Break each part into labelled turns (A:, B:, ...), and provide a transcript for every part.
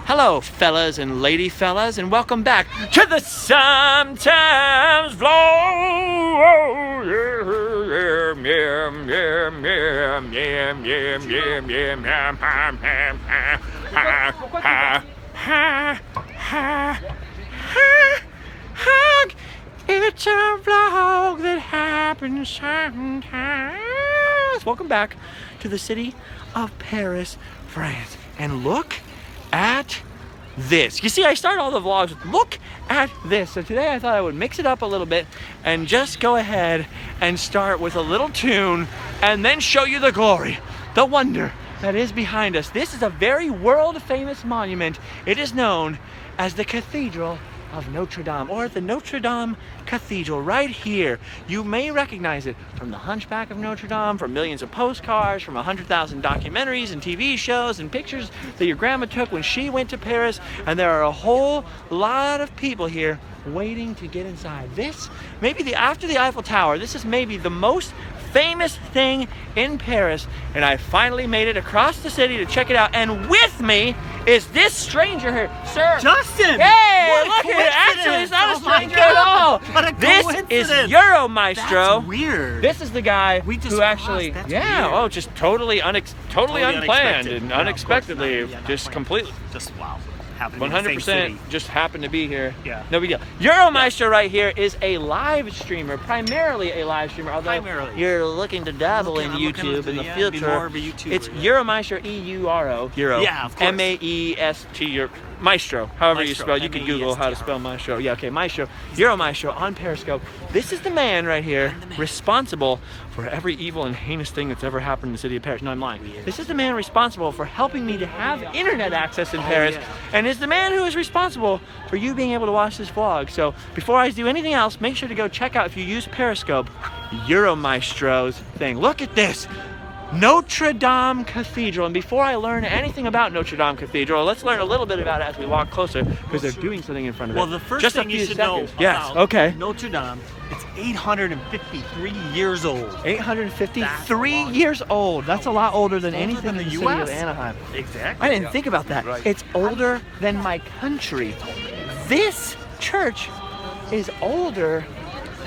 A: Hello, fellas and lady fellas, and welcome back to the Sometimes Vlog. It's a vlog that happens sometimes. Welcome back to the city of Paris, France, and look at this. You see, I start all the vlogs with look at this. So today I thought I would mix it up a little bit and just go ahead and start with a little tune and then show you the glory, the wonder that is behind us. This is a very world famous monument. It is known as the Cathedral of Notre Dame, or the Notre Dame Cathedral, right here. You may recognize it from the Hunchback of Notre Dame, from millions of postcards, from 100,000 documentaries and TV shows and pictures that your grandma took when she went to Paris. And there are a whole lot of people here waiting to get inside. This, maybe after the Eiffel Tower, this is maybe the most famous thing in Paris, and I finally made it across the city to check it out. And with me is this stranger here, sir.
B: Justin!
A: Hey, look at it. Actually, it's not a stranger at all.
B: What a
A: this is Euro Maestro.
B: That's weird.
A: This is the guy
B: who
A: actually,
B: That's
A: yeah,
B: weird.
A: oh, just totally unplanned and
B: Yeah,
A: unexpectedly,
B: yeah,
A: just completely.
B: Just wow.
A: 100% just happened to be here.
B: Yeah.
A: No big deal. Euro Maestro right here is a live streamer, primarily a live streamer, although you're looking to dabble in YouTube in the future. It's Euro Maestro, E-U-R-O, Euro,
B: yeah, of course.
A: M-A-E-S-T, Maestro, however you spell. You can Google how to spell Maestro. Yeah, okay, Maestro, Euro Maestro on Periscope. This is the man right here responsible for every evil and heinous thing that's ever happened in the city of Paris. No, I'm lying. This is the man responsible for helping me to have internet access in Paris, and is the man who is responsible for you being able to watch this vlog. So before I do anything else, make sure to go check out, if you use Periscope, Euro Maestro's thing. Look at this. Notre Dame Cathedral. And before I learn anything about Notre Dame Cathedral, let's learn a little bit about it as we walk closer, because they're doing something in front of it.
B: Well, the first
A: just
B: thing you should know about Notre Dame, it's 853 years old.
A: 853 years old. That's a lot older than anything in the city of Anaheim.
B: Exactly.
A: I didn't think about that. Right. It's older than my country. This church is older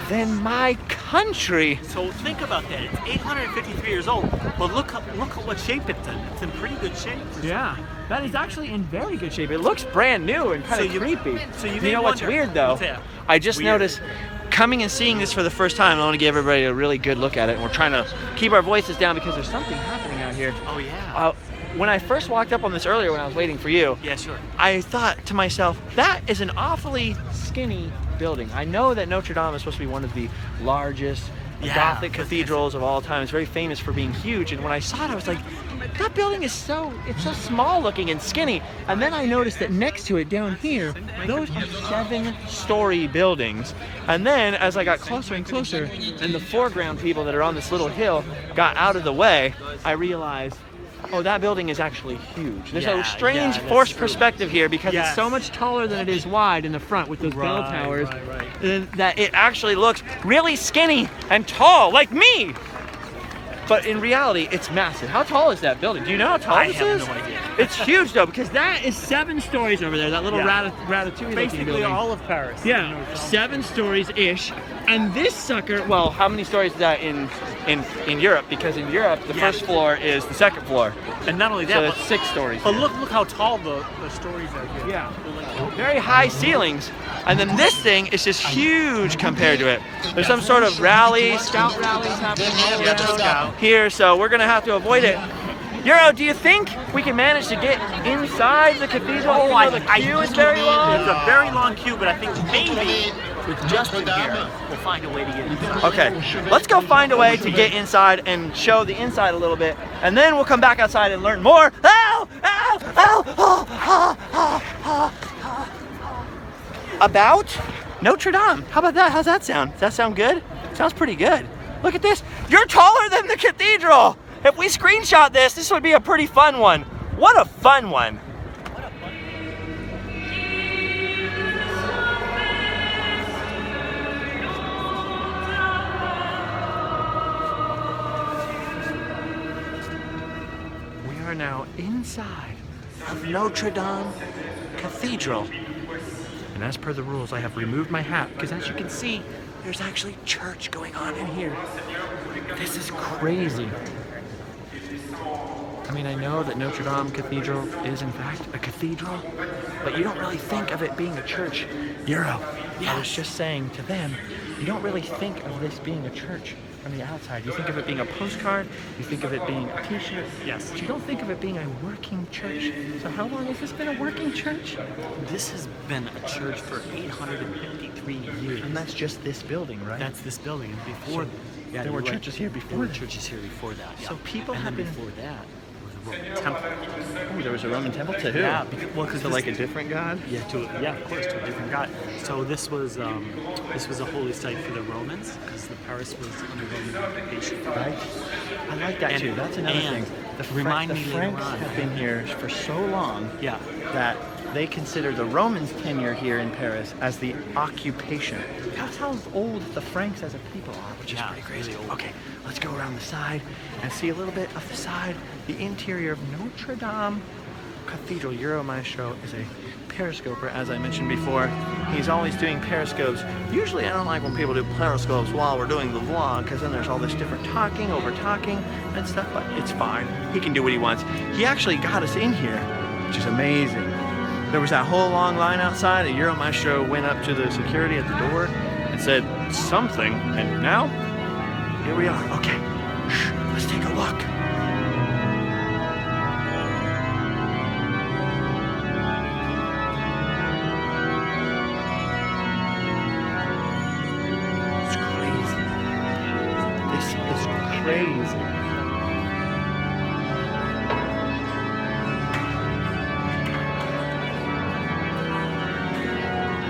A: than my country.
B: So think about that. It's 853 years old, but look at what shape it's in. It's in pretty good shape.
A: Yeah, that is actually in very good shape. It looks brand new and kind of creepy.
B: So you
A: know what's weird though? I just noticed coming and seeing this for the first time. I want to give everybody a really good look at it, and we're trying to keep our voices down because there's something happening out here.
B: Oh yeah.
A: When I first walked up on this earlier when I was waiting for you,
B: yeah, sure,
A: I thought to myself, that is an awfully skinny building. I know that Notre Dame is supposed to be one of the largest Gothic cathedrals of all time. It's very famous for being huge, and when I saw it I was like, that building is so small looking and skinny. And then I noticed that next to it down here, those are 7-story buildings. And then as I got closer and closer, and the foreground people that are on this little hill got out of the way, I realized, oh, that building is actually huge. There's a strange forced perspective here because it's so much taller than it is wide in the front with those bell towers, that it actually looks really skinny and tall, like me. But in reality, it's massive. How tall is that building? Do you know how tall this is?
B: I have no idea.
A: It's huge though, because that is 7 stories over there, that little ratatouille
B: basically
A: building.
B: all of Paris.
A: Yeah, 7 stories-ish. And this sucker, well, how many stories is that in Europe? Because in Europe, the first floor is the second floor.
B: And not only that,
A: so it's 6 stories.
B: But look how tall the stories are here.
A: Yeah, very high ceilings. And then this thing is just huge compared to it. There's some sort of rally, scout rallies happening here, so we're gonna have to avoid it. Euro, do you think we can manage to get inside the cathedral?
B: Oh,
A: the queue is very long.
B: It's a very long queue, but I think maybe with Justin here, we'll find a way to get inside.
A: Okay, let's go find a way to get inside and show the inside a little bit, and then we'll come back outside and learn more. Ow! Ow! Ow! Oh, oh, oh, oh, oh. About Notre Dame. How about that? How's that sound? Does that sound good? Sounds pretty good. Look at this. You're taller than the cathedral. If we screenshot this, this would be a pretty fun one. What a fun one. We are now inside of Notre Dame Cathedral. And as per the rules, I have removed my hat because as you can see, there's actually church going on in here. This is crazy. I mean, I know that Notre Dame Cathedral is in fact a cathedral, but you don't really think of it being a church. Euro, I was just saying to them, you don't really think of this being a church from the outside. You think of it being a postcard, you think of it being a t-shirt,
B: Yes.
A: but you don't think of it being a working church. So how long has this been a working church?
B: This has been a church for 853 years.
A: And that's just this building, right?
B: That's this building. And before,
A: there were
B: you're right.
A: churches here before
B: There were
A: that.
B: churches here before that. Yeah.
A: So people
B: and
A: have
B: then
A: been-
B: before that was a Roman temple.
A: Oh, there was a Roman temple to who?
B: Yeah, because
A: To like a different god?
B: Yeah, of course, to a different god. So this was a holy site for the Romans because the Paris was under Roman occupation.
A: Right? I like that too. That's another
B: and
A: thing. The
B: remind
A: the
B: me later
A: Franks
B: on.
A: have been here for so long
B: Yeah.
A: that they consider the Romans' tenure here in Paris as the occupation. That's how old the Franks as a people are, which is
B: Yeah,
A: pretty crazy.
B: really old.
A: Okay, let's go around the side and see a little bit of the side. The interior of Notre Dame Cathedral. Euro Maestro is a periscoper, as I mentioned before. He's always doing periscopes. Usually I don't like when people do periscopes while we're doing the vlog, because then there's all this different talking, over talking and stuff, but it's fine. He can do what he wants. He actually got us in here, which is amazing. There was that whole long line outside, and Euro Maestro went up to the security at the door and said something, and now, here we are. Okay, shh, let's take a look. It's crazy. This is crazy.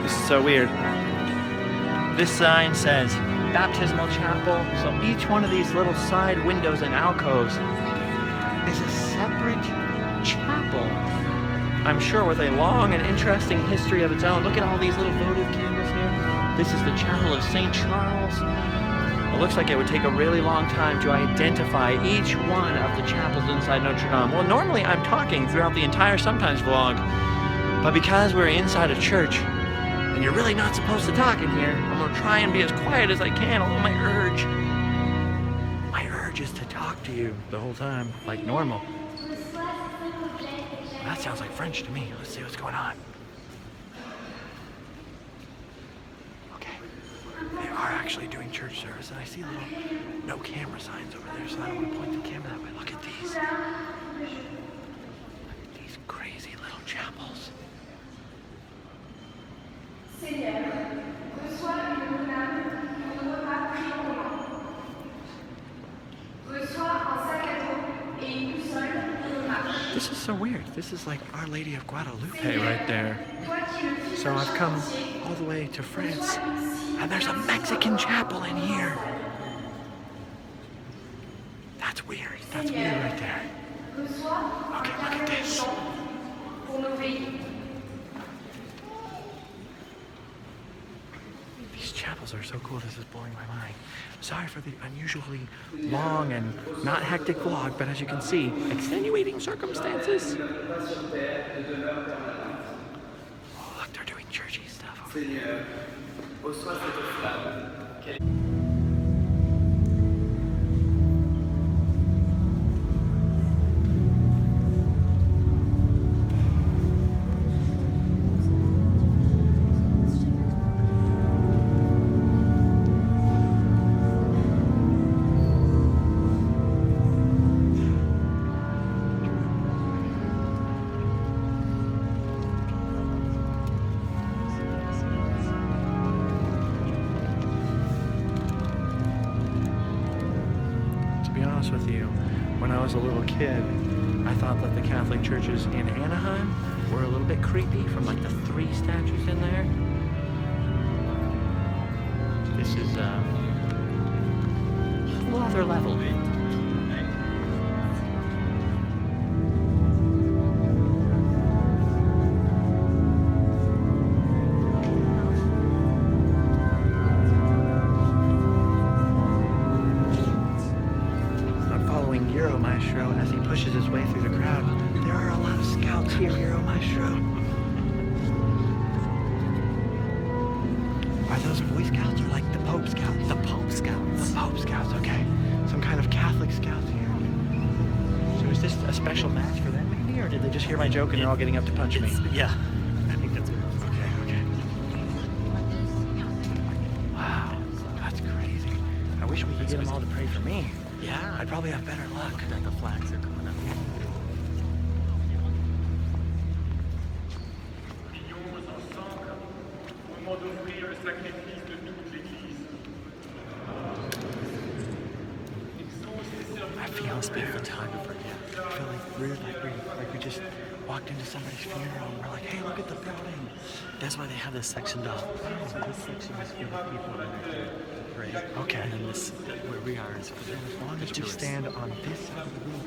A: This is so weird. This sign says baptismal chapel, so each one of these little side windows and alcoves is a separate chapel. I'm sure with a long and interesting history of its own. Look at all these little votive candles here. This is the chapel of St. Charles. It looks like it would take a really long time to identify each one of the chapels inside Notre Dame. Well, normally I'm talking throughout the entire Sometimes vlog, but because we're inside a church, and you're really not supposed to talk in here, I'm gonna try and be as quiet as I can, although my urge is to talk to you the whole time, like normal. That sounds like French to me. Let's see what's going on. Okay, they are actually doing church service, and I see little no camera signs over there, so I don't want to point the camera that way. Look at these. Look at these crazy little chapels.
C: Seigneur, reçois une âme pour ne pas prier en moi. Reçois un sac à dos et une boussole pour nos marches.
A: This is so weird. This is like Our Lady of Guadalupe right there.
C: Toi qui le vis
A: So I've come all the way to France, and there's a Mexican chapel in here. That's weird. That's weird right there.
C: reçois
A: Okay, look at this.
C: pour nos pays.
A: These chapels are so cool. This is blowing my mind. Sorry for the unusually long and not hectic vlog, but as you can see, extenuating circumstances. Oh, look, they're doing churchy stuff over there. To be honest with you, when I was a little kid, I thought that the Catholic churches in Anaheim were a little bit creepy from like the 3 statues in there. This is a whole other level. I'm following Euro Maestro as he pushes his way through the crowd. There are a lot of scouts here, Euro Maestro. those Boy Scouts or like the Pope Scouts?
B: The Pope Scouts.
A: The Pope Scouts, okay. Some kind of Catholic Scouts here. So is this a special match for them maybe, or did they just hear my joke and they're all getting up to punch me?
B: Yeah, I think that's what it is.
A: Okay. Wow, that's crazy. I wish we could get them all to pray for me.
B: Yeah,
A: I'd probably have better luck.
B: look at the flags are coming up.
A: I feel
B: Must be a photographer, yeah.
A: I feel like weird, like we just walked into somebody's funeral and we're like, hey, look at the building.
B: That's why they have this sectioned off. So this section is for the people that are here to pray.
A: Okay.
B: And then this, where we are, is for
A: As long
B: the
A: as we
B: tourists.
A: stand on this side of the room,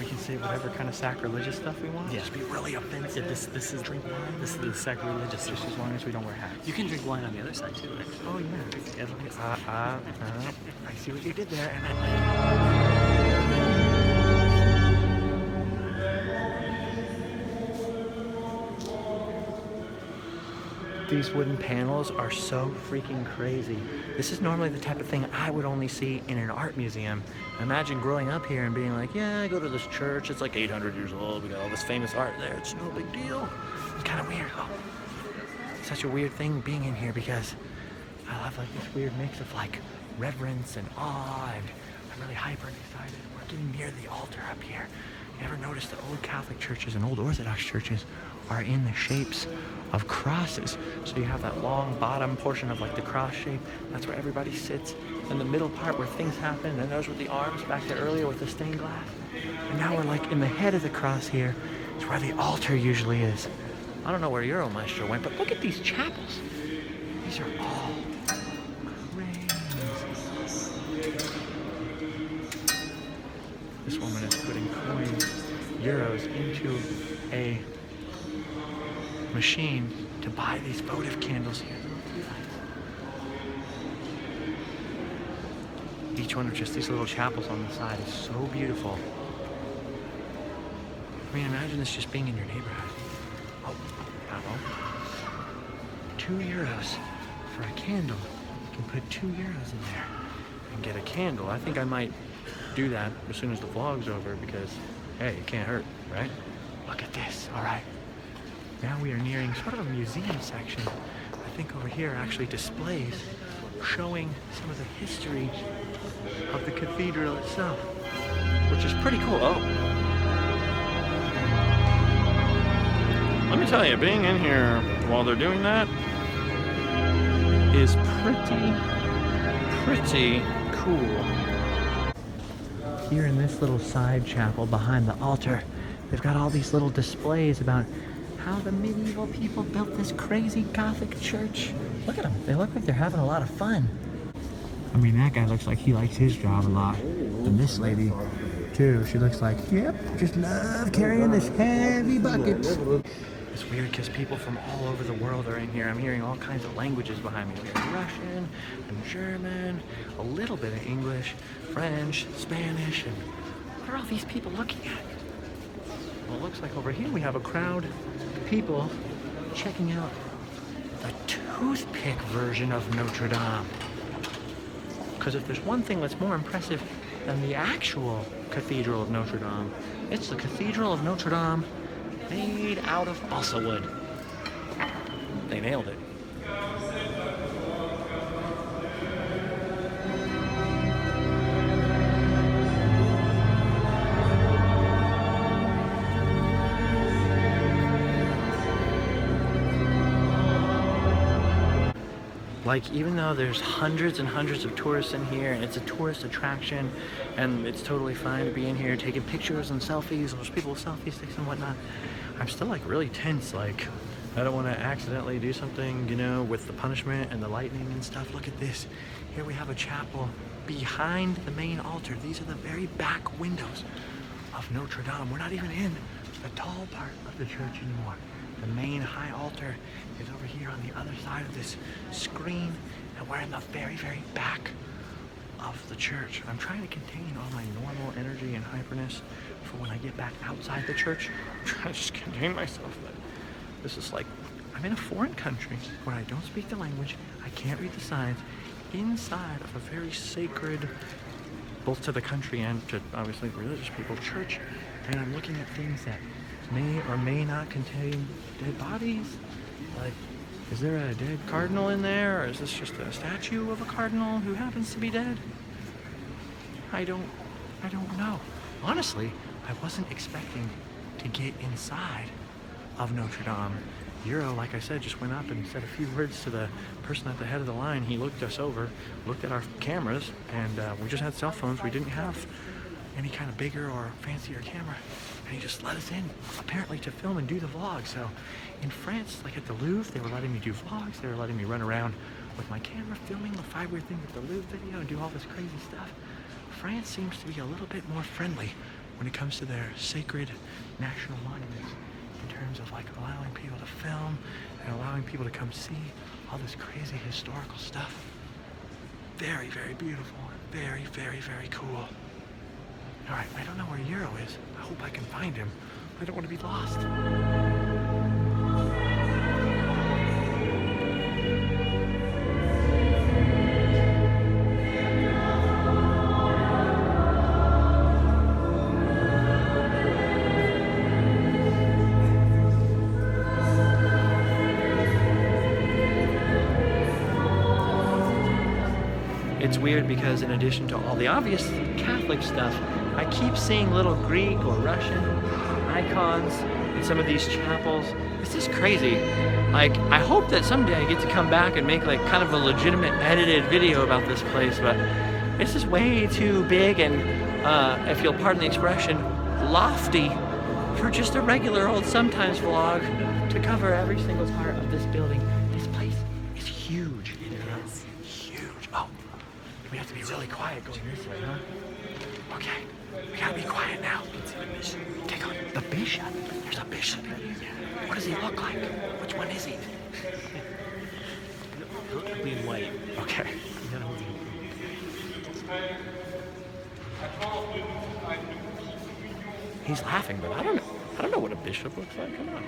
A: we can say whatever kind of sacrilegious stuff we want.
B: Yeah.
A: Just be really offensive.
B: Yeah, this is
A: drink wine.
B: This is the sacrilegious.
A: Just as long as we don't wear hats.
B: You can drink wine on the other side too, actually.
A: Oh yeah.
B: As long as-
A: I see what you did there, and these wooden panels are so freaking crazy. This is normally the type of thing I would only see in an art museum. Imagine growing up here and being like, yeah, I go to this church, it's like 800 years old, we got all this famous art there, it's no big deal. It's kind of weird though. Such a weird thing being in here because I love like this weird mix of like reverence and awe, and I'm really hyper and excited. We're getting near the altar up here. You ever notice that old Catholic churches and old Orthodox churches are in the shapes of crosses? So you have that long bottom portion of like the cross shape, that's where everybody sits. And the middle part where things happen, and those were the arms back there earlier with the stained glass. And now we're like in the head of the cross here. It's where the altar usually is. I don't know where Euro Maestro went, but look at these chapels. These are all crazy. This woman is putting coins, euros, into a machine to buy these votive candles here. Each one of just these little chapels on the side is so beautiful. I mean, imagine this just being in your neighborhood. Oh, hello. €2 for a candle. You can put €2 in there and get a candle. I think I might do that as soon as the vlog's over because, hey, it can't hurt, right? Look at this, all right. Now we are nearing sort of a museum section. I think over here actually displays showing some of the history of the cathedral itself, which is pretty cool. Oh. Let me tell you, being in here while they're doing that is pretty cool. Here in this little side chapel behind the altar, they've got all these little displays about how the medieval people built this crazy Gothic church. Look at them. They look like they're having a lot of fun. I mean, that guy looks like he likes his job a lot. And this lady, too, she looks like, yep, just love carrying this heavy bucket. It's weird because people from all over the world are in here. I'm hearing all kinds of languages behind me. I'm hearing Russian and German, a little bit of English, French, Spanish, and what are all these people looking at? Well, it looks like over here we have a crowd of people checking out the toothpick version of Notre Dame. Because if there's one thing that's more impressive than the actual Cathedral of Notre Dame, it's the Cathedral of Notre Dame made out of balsa wood. They nailed it. Like, even though there's hundreds and hundreds of tourists in here, and it's a tourist attraction, and it's totally fine to be in here taking pictures and selfies, and there's people with selfie sticks and whatnot, I'm still like really tense. Like, I don't want to accidentally do something, you know, with the punishment and the lightning and stuff. Look at this. Here we have a chapel behind the main altar. These are the very back windows of Notre Dame. We're not even in the tall part of the church anymore. The main high altar is over here on the other side of this screen, and we're in the very, very back of the church. I'm trying to contain all my normal energy and hyperness for when I get back outside the church. I'm trying to just contain myself, but this is like I'm in a foreign country where I don't speak the language, I can't read the signs, inside of a very sacred, both to the country and to obviously religious people, church, and I'm looking at things that may or may not contain dead bodies. Like, is there a dead cardinal in there, or is this just a statue of a cardinal who happens to be dead? I don't know. Honestly, I wasn't expecting to get inside of Notre Dame. Euro, like I said, just went up and said a few words to the person at the head of the line. He looked us over, looked at our cameras, and we just had cell phones. We didn't have any kind of bigger or fancier camera. And he just let us in, apparently to film and do the vlog. So in France, like at the Louvre, they were letting me do vlogs. They were letting me run around with my camera, filming the 5-weird thing with the Louvre video and do all this crazy stuff. France seems to be a little bit more friendly when it comes to their sacred national monuments, in terms of like allowing people to film and allowing people to come see all this crazy historical stuff. Very, very beautiful. Very, very, very cool. All right, I don't know where Euro is. I hope I can find him. I don't want to be lost. It's weird because in addition to all the obvious Catholic stuff, I keep seeing little Greek or Russian icons in some of these chapels. It's just crazy. Like, I hope that someday I get to come back and make like kind of a legitimate edited video about this place, but it's just way too big and, if you'll pardon the expression, lofty for just a regular old sometimes vlog to cover every single part of this building. This place is huge. It is huge. Oh. We have to be really quiet going this way, huh? Okay, we gotta be quiet now. Okay, go. The bishop? There's a bishop in here. What does he look like? Which one is he?
B: He'll be in white.
A: Okay. He's laughing, but I don't know what a bishop looks like. Come on.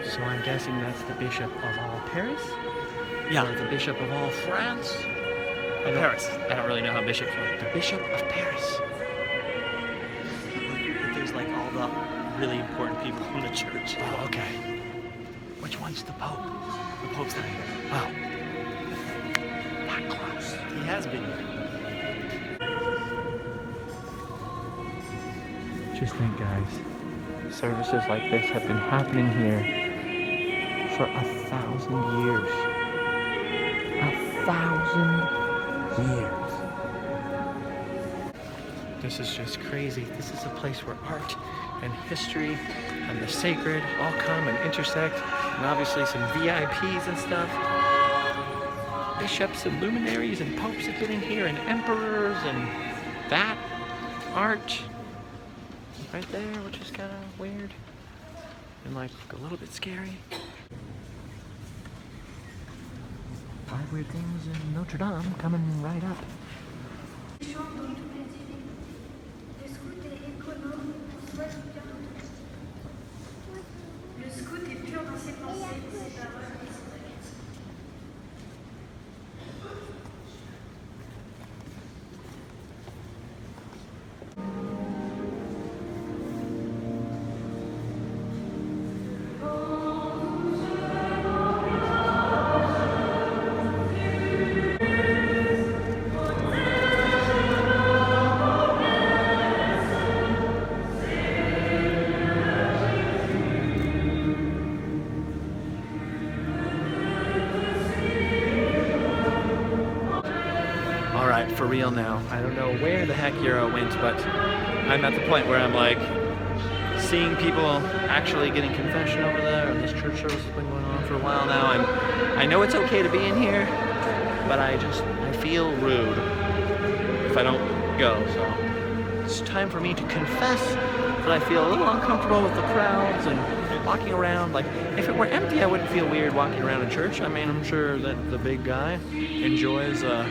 A: So I'm guessing that's the Bishop of all Paris?
B: Yeah.
A: Or the Bishop of all France?
B: Paris.
A: I don't really know how bishops work. The Bishop of Paris.
B: But there's like all the really important people in the church.
A: Oh, okay. Which one's the Pope?
B: The Pope's not here.
A: Oh. That close.
B: He has been here.
A: Just think, guys. Services like this have been happening here for 1,000 years. 1,000 years. This is just crazy. This is a place where art and history and the sacred all come and intersect, and obviously some VIPs and stuff. Bishops and luminaries and popes have been in here, and emperors, and that art right there, which is kind of weird and like a little bit scary. 5 weird things in Notre Dame coming right up. For real now. I don't know where the heck Euro went, but I'm at the point where I'm like seeing people actually getting confession over there, and this church service has been going on for a while now. I know it's okay to be in here, but I feel rude if I don't go. So it's time for me to confess that I feel a little uncomfortable with the crowds and walking around. Like, if it were empty, I wouldn't feel weird walking around a church. I mean, I'm sure that the big guy enjoys a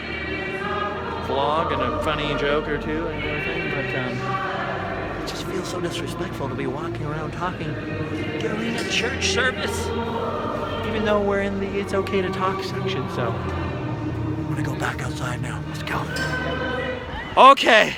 A: vlog and a funny joke or two and everything, but it just feels so disrespectful to be walking around talking during a church service, even though we're in the it's okay to talk section. So I'm gonna go back outside now. Let's go. Okay,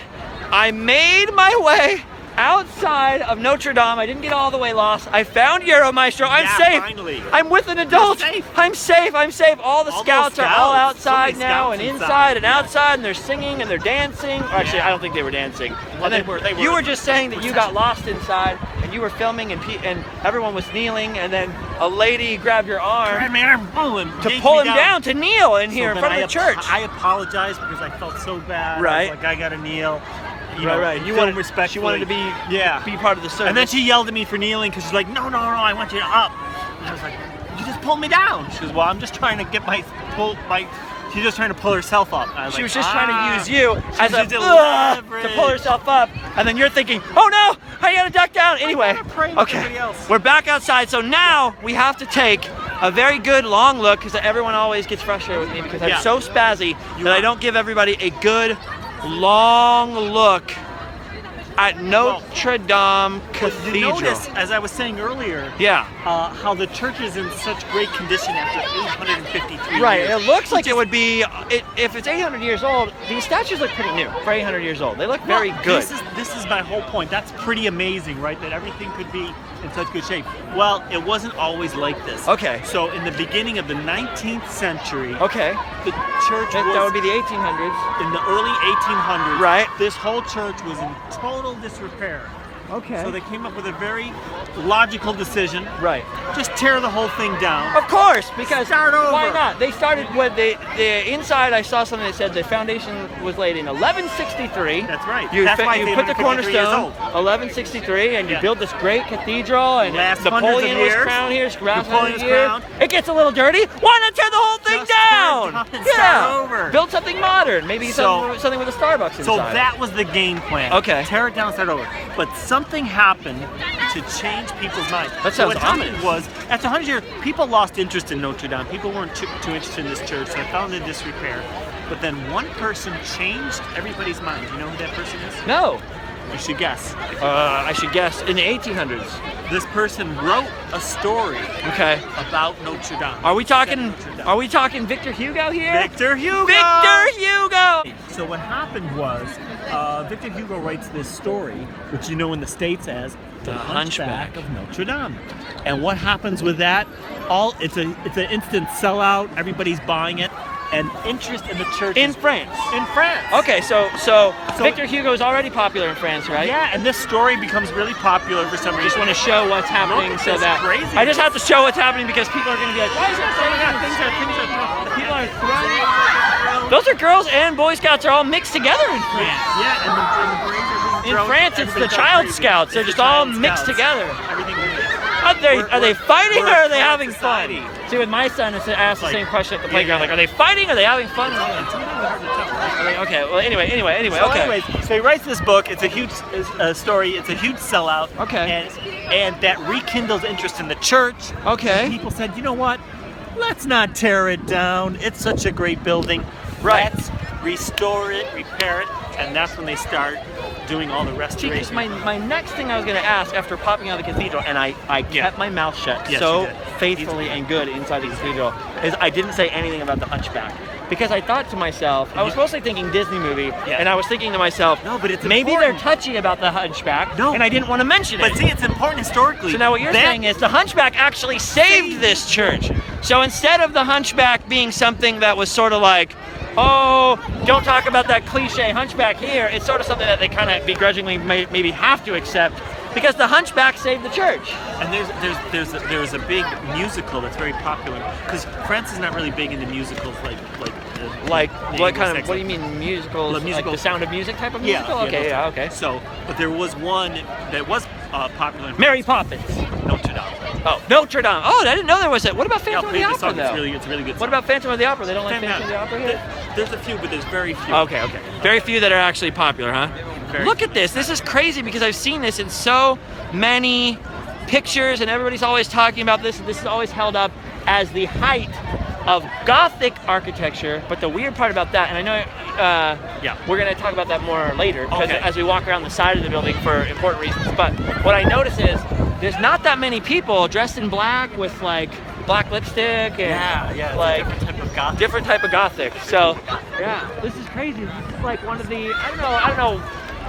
A: I made my way outside of Notre Dame. I didn't get all the way lost. I found Euro Maestro. I'm safe.
B: Finally.
A: I'm with an adult. I'm safe. I'm safe. All the scouts are all outside
B: so
A: now, and inside and outside, and they're singing and they're dancing. Or actually, I don't think they were dancing.
B: Well,
A: and then
B: they were.
A: You were just saying that you got lost inside, and you were filming, and everyone was kneeling, and then a lady grabbed your arm to pull him down to kneel in here in front of the church.
B: I apologized because I felt so bad.
A: Right.
B: I was like, I gotta kneel.
A: Right.
B: You wanted respect.
A: She wanted to be part of the service.
B: And then she yelled at me for kneeling because she's like, no, I want you up. And I was like, you just pulled me down. She goes, well, I'm just trying to get she's just trying to pull herself up.
A: She was just trying to use you as a to pull herself up, and then you're thinking, oh no, I gotta duck down. Anyway, okay, we're back outside, so now we have to take a very good long look, because everyone always gets frustrated with me because I'm so spazzy that I don't give everybody a good long look at Notre Dame Cathedral.
B: You notice, as I was saying earlier, how the church is in such great condition after 853
A: Right,
B: years.
A: it looks like it would be, if it's 800 years old, these statues look pretty new for 800 years old. They look very good.
B: This is my whole point. That's pretty amazing, right? That everything could be in such good shape. Well, it wasn't always like this.
A: Okay.
B: So in the beginning of the 19th century,
A: the
B: church
A: that would be the 1800s.
B: In the early 1800s,
A: right?
B: This whole church was in total disrepair.
A: Okay.
B: So they came up with a very logical decision.
A: Right.
B: Just tear the whole thing down.
A: Of course, because
B: start over.
A: Why not? They started with the inside. I saw something that said the foundation was laid in 1163.
B: That's right.
A: You
B: That's why
A: you put the cornerstone 1163, and you build this great cathedral, and Napoleon was crowned here.
B: Napoleon's crowned.
A: It gets a little dirty. Why not tear the whole thing down?
B: And start over.
A: Build something modern. Maybe something with a Starbucks inside.
B: So that was the game plan.
A: Okay.
B: Tear it down, start over. But something happened to change people's minds.
A: That sounds
B: what happened was, after 100 years, people lost interest in Notre Dame. People weren't too interested in this church, so they found it in disrepair. But then one person changed everybody's mind. You know who that person is?
A: No.
B: You should guess.
A: I should guess. In the 1800s.
B: This person wrote a story about Notre Dame.
A: Are we talking Victor Hugo here?
B: Victor Hugo!
A: Victor Hugo!
B: So what happened was, Victor Hugo writes this story, which you know in the States as the Hunchback of Notre Dame. And what happens with that? It's an instant sellout. Everybody's buying it. And interest in the church
A: in France.
B: In France.
A: Okay, so Victor Hugo is already popular in France, right?
B: Yeah, and this story bemes really popular for some reason.
A: Just want to show what's happening, so that I just have to show what's happening because people are going to be like, why is it saying that? People are throwing. Those are girls and Boy Scouts are all mixed together in France.
B: Yeah, and the brains are being thrown.
A: In France, it's the Child Scouts. They're just all mixed together.
B: Everything.
A: Are they fighting or are they having fun? See, with my son, I asked the same question at the playground. Like, are they fighting or are they having fun? Okay, well, anyway, okay.
B: So he writes this book. It's a huge story. It's a huge sellout.
A: Okay.
B: And that rekindles interest in the church.
A: Okay.
B: And people said, you know what? Let's not tear it down. It's such a great building.
A: Right.
B: Let's restore it, repair it, and that's when they start doing all the restoration.
A: My next thing I was going to ask after popping out of the cathedral, and I kept my mouth shut faithfully and good inside the cathedral, is I didn't say anything about the Hunchback. Because I thought to myself, I was mostly thinking Disney movie, and I was thinking to myself,
B: no, but it's
A: maybe
B: important.
A: they're touchy about the Hunchback, and I didn't want to mention it.
B: But see, it's important historically.
A: So now what you're saying is the Hunchback actually saved this church. So instead of the Hunchback being something that was sort of like, oh, don't talk about that cliche Hunchback here, it's sort of something that they kind of begrudgingly maybe have to accept because the Hunchback saved the church.
B: And there's a big musical that's very popular because France is not really big into musicals like
A: Like what kind of?
B: Anglo-Saxon.
A: What do you mean musical?
B: The
A: Like
B: musical-
A: the Sound of Music type of musical?
B: Yeah,
A: Okay, yeah, okay.
B: So, but there was one that was popular. In
A: Mary Poppins.
B: Notre Dame.
A: Oh, Notre Dame. Oh, I didn't know there was a. What about Phantom of the
B: play this
A: Opera
B: song.
A: though?
B: It's a really good song.
A: What about Phantom of the Opera? They don't like Phantom of the Opera here?
B: There's a few, but there's very few.
A: Okay, okay. Very few that are actually popular, huh?
B: Very
A: Look at this. This is crazy because I've seen this in so many pictures and everybody's always talking about this. This is always held up as the height of Gothic architecture. But the weird part about that, and I know we're going to talk about that more later because as we walk around the side of the building for important reasons. But what I notice is there's not that many people dressed in black with like black lipstick and like different type of Gothic. So yeah, this is crazy. This is like one of the I don't know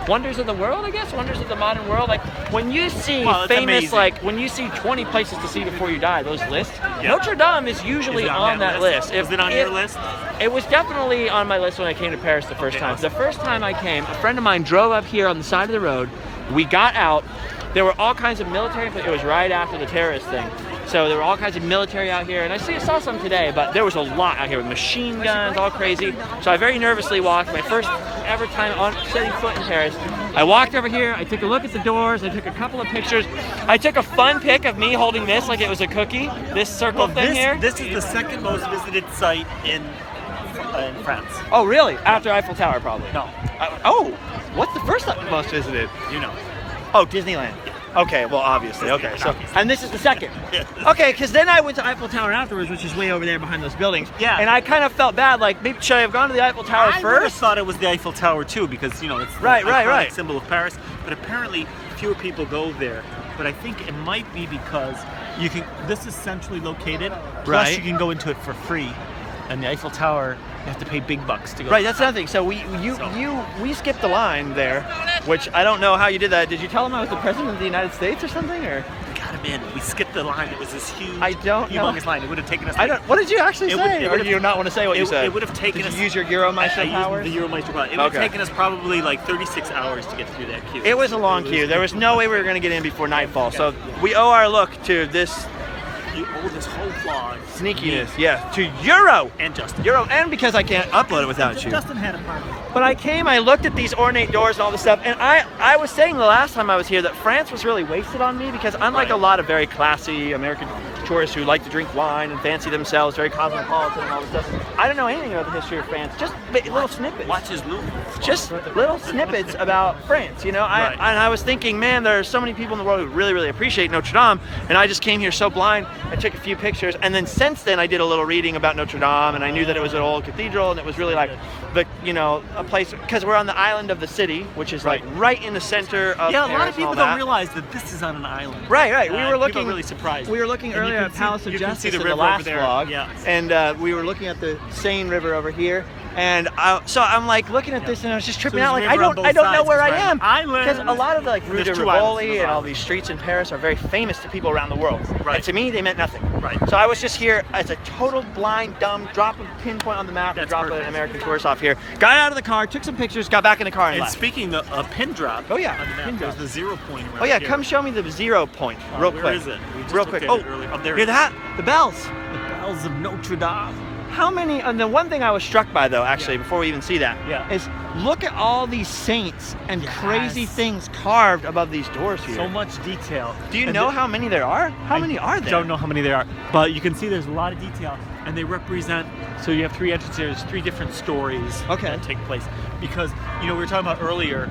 A: wonders of the world, I guess, wonders of the modern world. Like when you see famous, like when you see 20 places to see before you die, those lists. Notre Dame is usually on that list.
B: Was it on your list?
A: It was definitely on my list when I came to Paris the first time. The first time I came, a friend of mine drove up here on the side of the road. We got out. There were all kinds of military. It was right after the terrorist thing. So there were all kinds of military out here, and I saw some today, but there was a lot out here with machine guns, all crazy. So I very nervously walked, my first ever time on setting foot in Paris. I walked over here, I took a look at the doors, I took a couple of pictures. I took a fun pic of me holding this like it was a cookie, this circle thing here.
B: This is the second most visited site in France.
A: Oh really? After Eiffel Tower probably?
B: No.
A: Oh, what's the first most visited?
B: You know.
A: Oh, Disneyland. Okay, well, obviously. Okay, so and this is the second. Okay, because then I went to Eiffel Tower afterwards, which is way over there behind those buildings.
B: Yeah.
A: And I kind of felt bad, like maybe should I have gone to the Eiffel Tower
B: I
A: first?
B: thought it was the Eiffel Tower too, because you know it's the iconic symbol of Paris. But apparently, fewer people go there. But I think it might be because you can. This is centrally located. Plus, you can go into it for free. And the Eiffel Tower, you have to pay big bucks to go.
A: Right, that's another thing. So we skipped the line there, which I don't know how you did that. Did you tell him I was the president of the United States or something, or?
B: We got him in. We skipped the line. It was this huge,
A: humongous
B: line. It would have taken us.
A: What did you actually say? Or do you not want to say what you said?
B: It would have taken us.
A: Did you use your Euro Maestro powers?
B: The Euro Maestro powers. It would have taken us probably like 36 hours to get through that queue.
A: It was a long queue. There was no way we were going to get in before nightfall. So we owe our look to this.
B: You owe this whole vlog.
A: Sneakiness, yeah. To Euro!
B: And Justin.
A: Euro, and because I can't upload it without you.
B: Justin had a party.
A: But I came, I looked at these ornate doors and all this stuff, and I was saying the last time I was here that France was really wasted on me because unlike a lot of very classy American tourists who like to drink wine and fancy themselves, very cosmopolitan and all this stuff, I don't know anything about the history of France. Just little snippets.
B: Watch his Louvre.
A: Just little snippets about France, you know? And I was thinking, man, there are so many people in the world who really, really appreciate Notre Dame, and I just came here so blind. I took a few pictures, and then since then I did a little reading about Notre Dame, and I knew that it was an old cathedral, and it was really like the, you know, a place, because we're on the island of the city, which is like right in the center of
B: Yeah, a
A: Paris
B: lot of people
A: and all
B: don't
A: that.
B: realize that this is on an island.
A: Right. We were looking.
B: People are really surprised.
A: We were looking
B: And
A: earlier
B: you
A: at
B: can
A: Palace
B: see-
A: of
B: you can
A: Justice
B: see the
A: in the
B: river
A: last
B: over there.
A: vlog,
B: Yeah.
A: and we were looking at the Seine River over here. And so I'm like looking at this, and I was just tripping
B: So
A: out.
B: there's
A: Like
B: river on both
A: I don't know
B: sides,
A: where I
B: right?
A: am.
B: Island.
A: Because a lot of the, like Rue de
B: There's two islands in
A: Rivoli
B: the
A: and all
B: island.
A: these streets in Paris are very famous to people around the world.
B: Right.
A: And to me, they meant nothing.
B: Right.
A: So I was just here as a total blind, dumb, drop a pinpoint on the map, and
B: That's
A: drop an
B: perfect.
A: American tourist off here. Got out of the car, took some pictures, got back in the car, and
B: And
A: left.
B: speaking of a pin drop,
A: Oh, yeah,
B: on the map,
A: pin
B: there's
A: drop.
B: the 0 point around
A: Oh yeah,
B: here.
A: come show me the 0 point, real
B: Where
A: quick.
B: is it? We just
A: Real
B: looked
A: quick.
B: at it earlier. Oh, there
A: hear
B: it is.
A: that? The bells.
B: The bells of Notre Dame.
A: How many, and the one thing I was struck by though, actually, before we even see that, is look at all these saints and crazy things carved above these doors here.
B: So much detail.
A: Do you
B: And
A: know how many there are? How many are there?
B: Don't know how many there are, but you can see there's a lot of detail, and they represent. So you have 3 entrances. There's 3 different stories that take place because we were talking about earlier.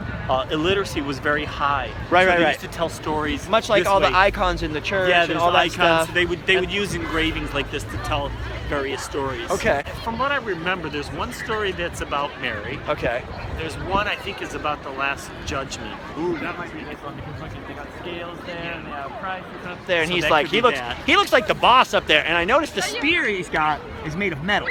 B: Illiteracy was very high.
A: Right.
B: They used to tell stories
A: much like
B: this
A: all
B: way.
A: the icons in the church
B: Yeah,
A: and
B: there's
A: all that
B: icons.
A: stuff.
B: They would use engravings like this to tell various stories.
A: Okay.
B: From what I remember, there's one story that's about Mary.
A: Okay.
B: There's one I think is about the Last Judgment. Ooh, that might be a nice one because look, they got scales there and they have prices up
A: There, and
B: So
A: he's
B: that
A: like,
B: could
A: he
B: be
A: looks
B: that.
A: like the boss up there. And I noticed the spear he's got is made of metal.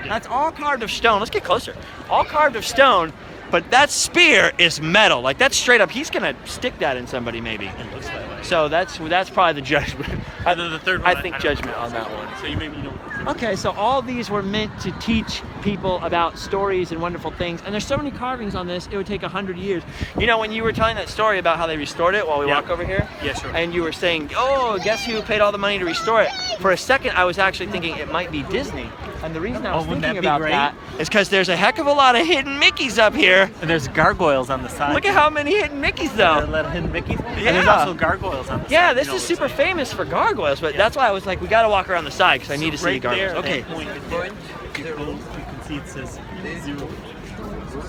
A: That's all carved of stone. Let's get closer. All carved of stone, but that spear is metal. Like that's straight up. He's gonna stick that in somebody maybe.
B: It looks that way.
A: So that's probably the judgment.
B: And then the third one,
A: I think
B: don't
A: judgment
B: know.
A: on that one.
B: So you maybe know.
A: Okay, so all these were meant to teach people about stories and wonderful things. And there's so many carvings on this, it would take 100 years. You know, when you were telling that story about how they restored it while we walk over here?
B: Yeah, sure.
A: And you were saying, oh, guess who paid all the money to restore it? For a second, I was actually thinking it might be Disney. And the reason I was
B: wouldn't
A: thinking
B: that be
A: about
B: great?
A: that is because there's a heck of a lot of hidden Mickeys up here.
B: And there's gargoyles on the side.
A: Look at how many hidden Mickeys,
B: There are a
A: though.
B: lot of hidden Mickeys. And
A: Yeah.
B: there's also gargoyles on the side.
A: Yeah, this
B: you know
A: is
B: what
A: super
B: I'm saying?
A: famous for gargoyles, but that's why I was like, we got to walk around the side because I need to see the
B: Right
A: gargoyles.
B: there,
A: Okay.
B: that point there, you can see it says 0,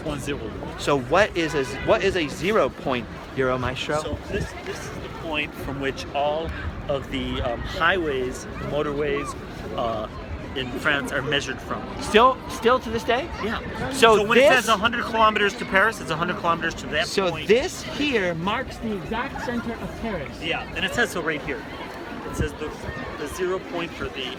B: 1, 0.
A: So what is a 0 point, Euro Maestro?
B: So this is the point from which all of the highways, motorways in France are measured from.
A: Still to this day?
B: Yeah.
A: So
B: when it says 100 kilometers to Paris, it's 100 kilometers to that
A: So
B: point.
A: this here marks the exact center of Paris.
B: Yeah, and it says so right here. It says the 0 point for the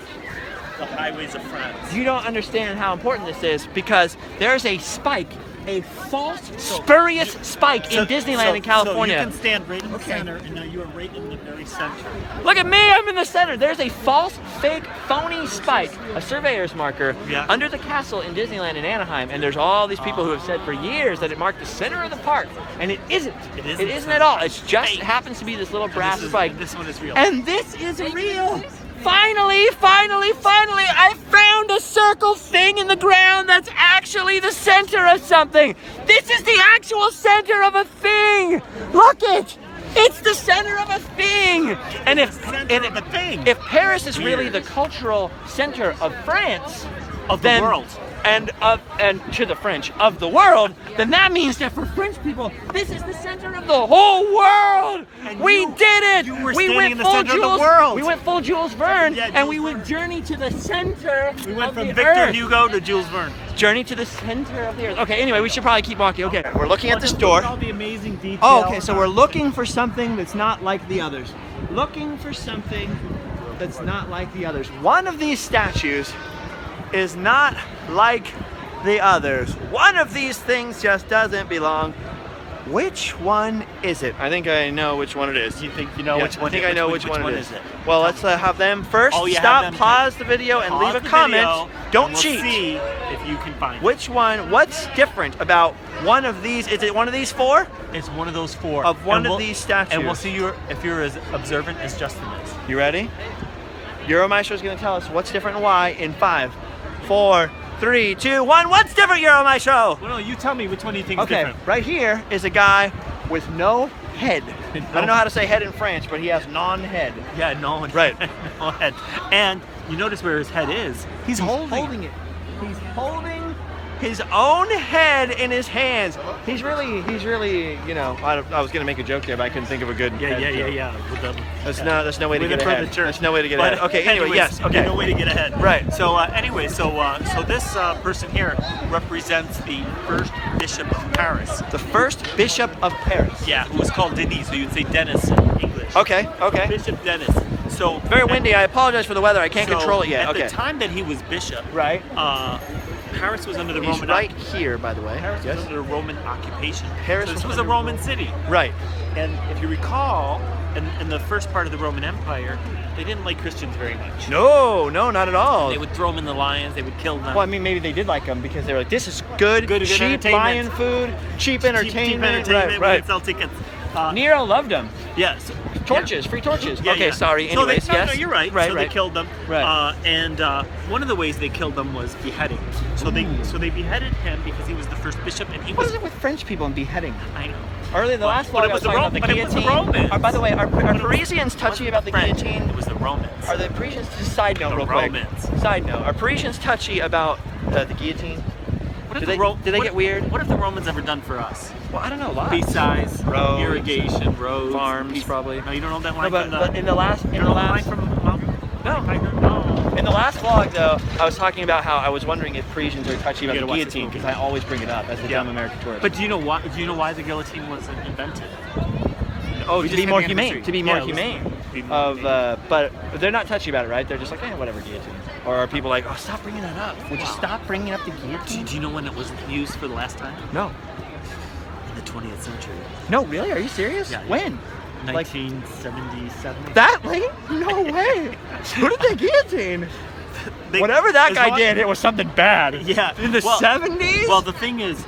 B: highways of France.
A: You don't understand how important this is because there's a spike, a false, spurious spike in Disneyland in California.
B: So you can stand right in the center, and now you are right in the very center.
A: Look at me, I'm in the center. There's a false, fake, phony spike, a surveyor's marker, under the castle in Disneyland in Anaheim. And there's all these people who have said for years that it marked the center of the park. And it isn't. It isn't at all. It just happens to be this little brass spike.
B: This one is real.
A: And this is real. Finally, I found a circle thing in the ground that's actually the center of something. This is the actual center of a thing. Look it. It's the center of a thing. And if Paris is really the cultural center of France,
B: of the world,
A: and to the French of the world, then that means that for French people, this is the center of the whole world.
B: And
A: we did it.
B: You were
A: we
B: standing
A: went
B: in the
A: full
B: center
A: Jules,
B: of the world.
A: We went full Jules Verne,
B: Yeah,
A: and
B: Jules
A: we would journey to the center.
B: We went
A: of
B: from
A: the
B: Victor
A: earth.
B: Hugo to Jules Verne.
A: Journey to the center of the earth. Okay, anyway, we should probably keep walking. Okay, we're looking at this
B: Look
A: door.
B: at all the amazing detail.
A: Oh, okay, so we're looking for something that's not like the others. Looking for something that's not like the others. One of these statues is not like the others. One of these things just doesn't belong. Which one is it? I think I know which one it is.
B: You think you know which one?
A: I think I know which one it is.
B: it?
A: Well, let's have them first.
B: Oh, yeah, have
A: Stop,
B: them
A: pause the video, and leave a
B: the
A: comment.
B: video,
A: Don't
B: and we'll
A: cheat.
B: See if you can find it.
A: Which one? What's different about one of these? Is it one of these four?
B: It's one of those four.
A: Of one of these statues.
B: And we'll see if you're as observant as Justin is.
A: You ready? Euro Maestro is going to tell us what's different and why in 5, 4, 3, 2, 1. What's different, Euro Maestro?
B: Well, no, you tell me which one do you think is
A: Okay,
B: different.
A: right here is a guy with no head. I don't know how to say head in French, but he has non-head.
B: Yeah, no.
A: Right.
B: No head. And you notice where his head is. He's holding
A: it. He's holding his own head in his hands. He's really, you know, I was gonna make a joke there, but I couldn't think of a good head joke.
B: Yeah.
A: That's no way to get ahead. There's no way to get
B: But
A: ahead. Okay, anyway, yes, okay.
B: No way to get ahead.
A: Right.
B: So anyway, so this person here represents the first bishop of Paris.
A: The first bishop of Paris.
B: Yeah, who was called Denis, so you'd say Dennis in English.
A: Okay.
B: Bishop Dennis. So
A: Very windy. I apologize for the weather. I can't control it yet.
B: At
A: Okay.
B: the time that he was bishop,
A: Right.
B: Paris was under the
A: He's
B: Roman
A: right here, by the way.
B: Paris
A: Yes.
B: was under Roman occupation.
A: Paris
B: So
A: was
B: this was a
A: under
B: Roman city.
A: Right.
B: And if you recall, in the first part of the Roman Empire, they didn't like Christians very much.
A: No, not at all.
B: They would throw them in the lions, they would kill them.
A: Well, I mean, maybe they did like them because they were like, this is good cheap
B: entertainment.
A: lion food, cheap entertainment. Right,
B: we could sell tickets.
A: Nero loved them.
B: Yes.
A: Torches, free torches.
B: Yeah,
A: okay,
B: yeah.
A: sorry.
B: So
A: Anyways,
B: no,
A: yes.
B: you're right.
A: Right,
B: so
A: right.
B: they killed them.
A: Right.
B: And one of the ways they killed them was beheading. So they beheaded him because he was the first bishop, and he
A: What
B: was.
A: is it with French people and beheading?
B: I know.
A: Earlier, the last
B: But
A: vlog,
B: it
A: I
B: was
A: was talking about the
B: but it was the
A: guillotine.
B: Romans.
A: By the way, are
B: But it was-
A: Parisians touchy about the
B: French.
A: guillotine?
B: It was the Romans.
A: Are the Parisians, just side note
B: The
A: real quick.
B: Romans.
A: Side note, are Parisians touchy about the guillotine?
B: What if
A: Did they get weird?
B: What have the Romans ever done for us?
A: Well, I don't know, lots.
B: Besides
A: Roads.
B: irrigation, roads,
A: Farms, probably.
B: No, you don't know that
A: No,
B: line
A: but,
B: from the.
A: but in the last,
B: you don't know the line from
A: No. In the last vlog, though, I was talking about how I was wondering if Parisians are touchy about
B: You
A: the
B: gotta watch this
A: guillotine
B: movie.
A: because I always bring it up as a dumb American tourist.
B: But do you know why? Do you know why the guillotine was invented?
A: Oh,
B: We
A: to
B: just
A: be more
B: had the
A: humane.
B: history.
A: To be
B: Yeah,
A: more
B: it was
A: humane.
B: to be more humane.
A: But they're not touchy about it, right? They're just like, whatever, guillotine. Or are people like, oh, stop bringing that up? Would you stop bringing up the guillotine?
B: Do you know when it was used for the last time?
A: No.
B: In the 20th century.
A: No, really? Are you serious?
B: Yeah.
A: When?
B: 1977.
A: That late? No way. Who did they guillotine? Whatever that
B: as
A: guy
B: long-
A: did, it was something bad.
B: Yeah.
A: In the 70s?
B: Well, the thing is,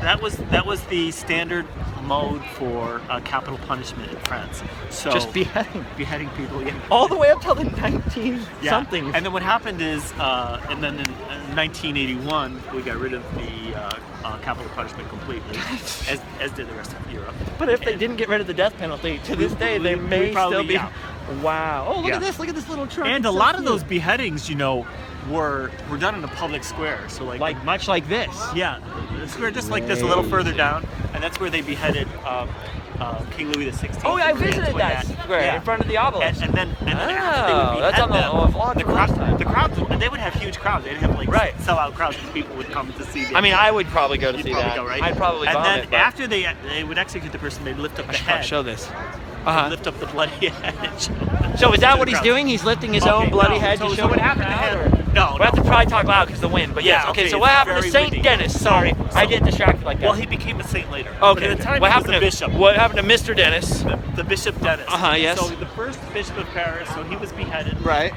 B: that was the standard mode for capital punishment in France. So
A: Just
B: beheading people. Yeah.
A: all the way up till the 19
B: Yeah.
A: something.
B: And then what happened is, and then in 1981, we got rid of the capital punishment completely, as did the rest of Europe.
A: But if they didn't get rid of the death penalty, to this day, they may
B: probably,
A: still be.
B: yeah.
A: Wow. Oh, look
B: Yeah.
A: at this. Look at this little truck.
B: And
A: It's
B: a
A: so
B: lot of
A: cute.
B: those beheadings, you know, were done in a public square. So
A: Like much like this.
B: yeah, the square just like this, a little further down, and that's where they beheaded King Louis XVI.
A: Oh, yeah, I
B: and Marie
A: visited that
B: Antoinette.
A: square
B: Yeah.
A: in front of the obelisk.
B: And then after they would
A: Oh, that's
B: behead
A: on the
B: them,
A: vlog
B: the
A: from last time.
B: crowds, and they would have huge crowds. They'd have like
A: Right.
B: sell-out crowds, and people would come to see them.
A: I mean, I would probably go to
B: You'd
A: see
B: probably
A: that.
B: go, right?
A: I'd probably
B: and
A: vomit.
B: then
A: but
B: after they would execute the person, they'd lift up
A: I
B: the
A: should probably
B: head.
A: show this.
B: They'd lift up the bloody head. and show it
A: So is
B: to
A: that
B: the
A: what he's
B: crowd.
A: doing? He's lifting his own bloody head to
B: so
A: show
B: what
A: it
B: happened to him? No,
A: We'll have to probably talk loud because the wind. But yes,
B: Yeah,
A: okay.
B: okay,
A: So what
B: it's
A: happened to
B: very
A: Saint
B: windy.
A: Dennis? Sorry, I get distracted like that.
B: Well, he became a saint later.
A: Okay.
B: But at the time,
A: what
B: he
A: happened
B: was a
A: to
B: bishop.
A: What happened to Mr. Dennis?
B: The Bishop Dennis.
A: Yes.
B: So the first bishop of Paris, so he was beheaded.
A: Right.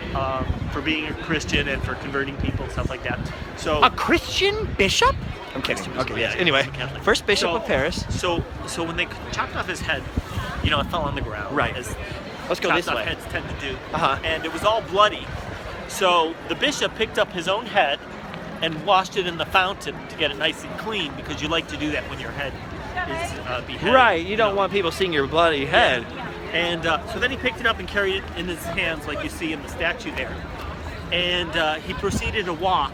B: For being a Christian and for converting people, stuff like that. So
A: A Christian bishop? I'm kidding. Okay. Yes.
B: Yeah,
A: Anyway,
B: he's a Catholic.
A: first bishop
B: So-
A: of Paris.
B: So when they chopped off his head, you know, it fell on the ground.
A: Right.
B: As
A: Let's go
B: chopped
A: this
B: off
A: way.
B: heads tend to do.
A: Uh-huh.
B: And it was all bloody. So the bishop picked up his own head and washed it in the fountain to get it nice and clean, because you like to do that when your head is beheaded.
A: Right. You don't
B: know.
A: want people seeing your bloody head.
B: And so then he picked it up and carried it in his hands, like you see in the statue there. And he proceeded to walk,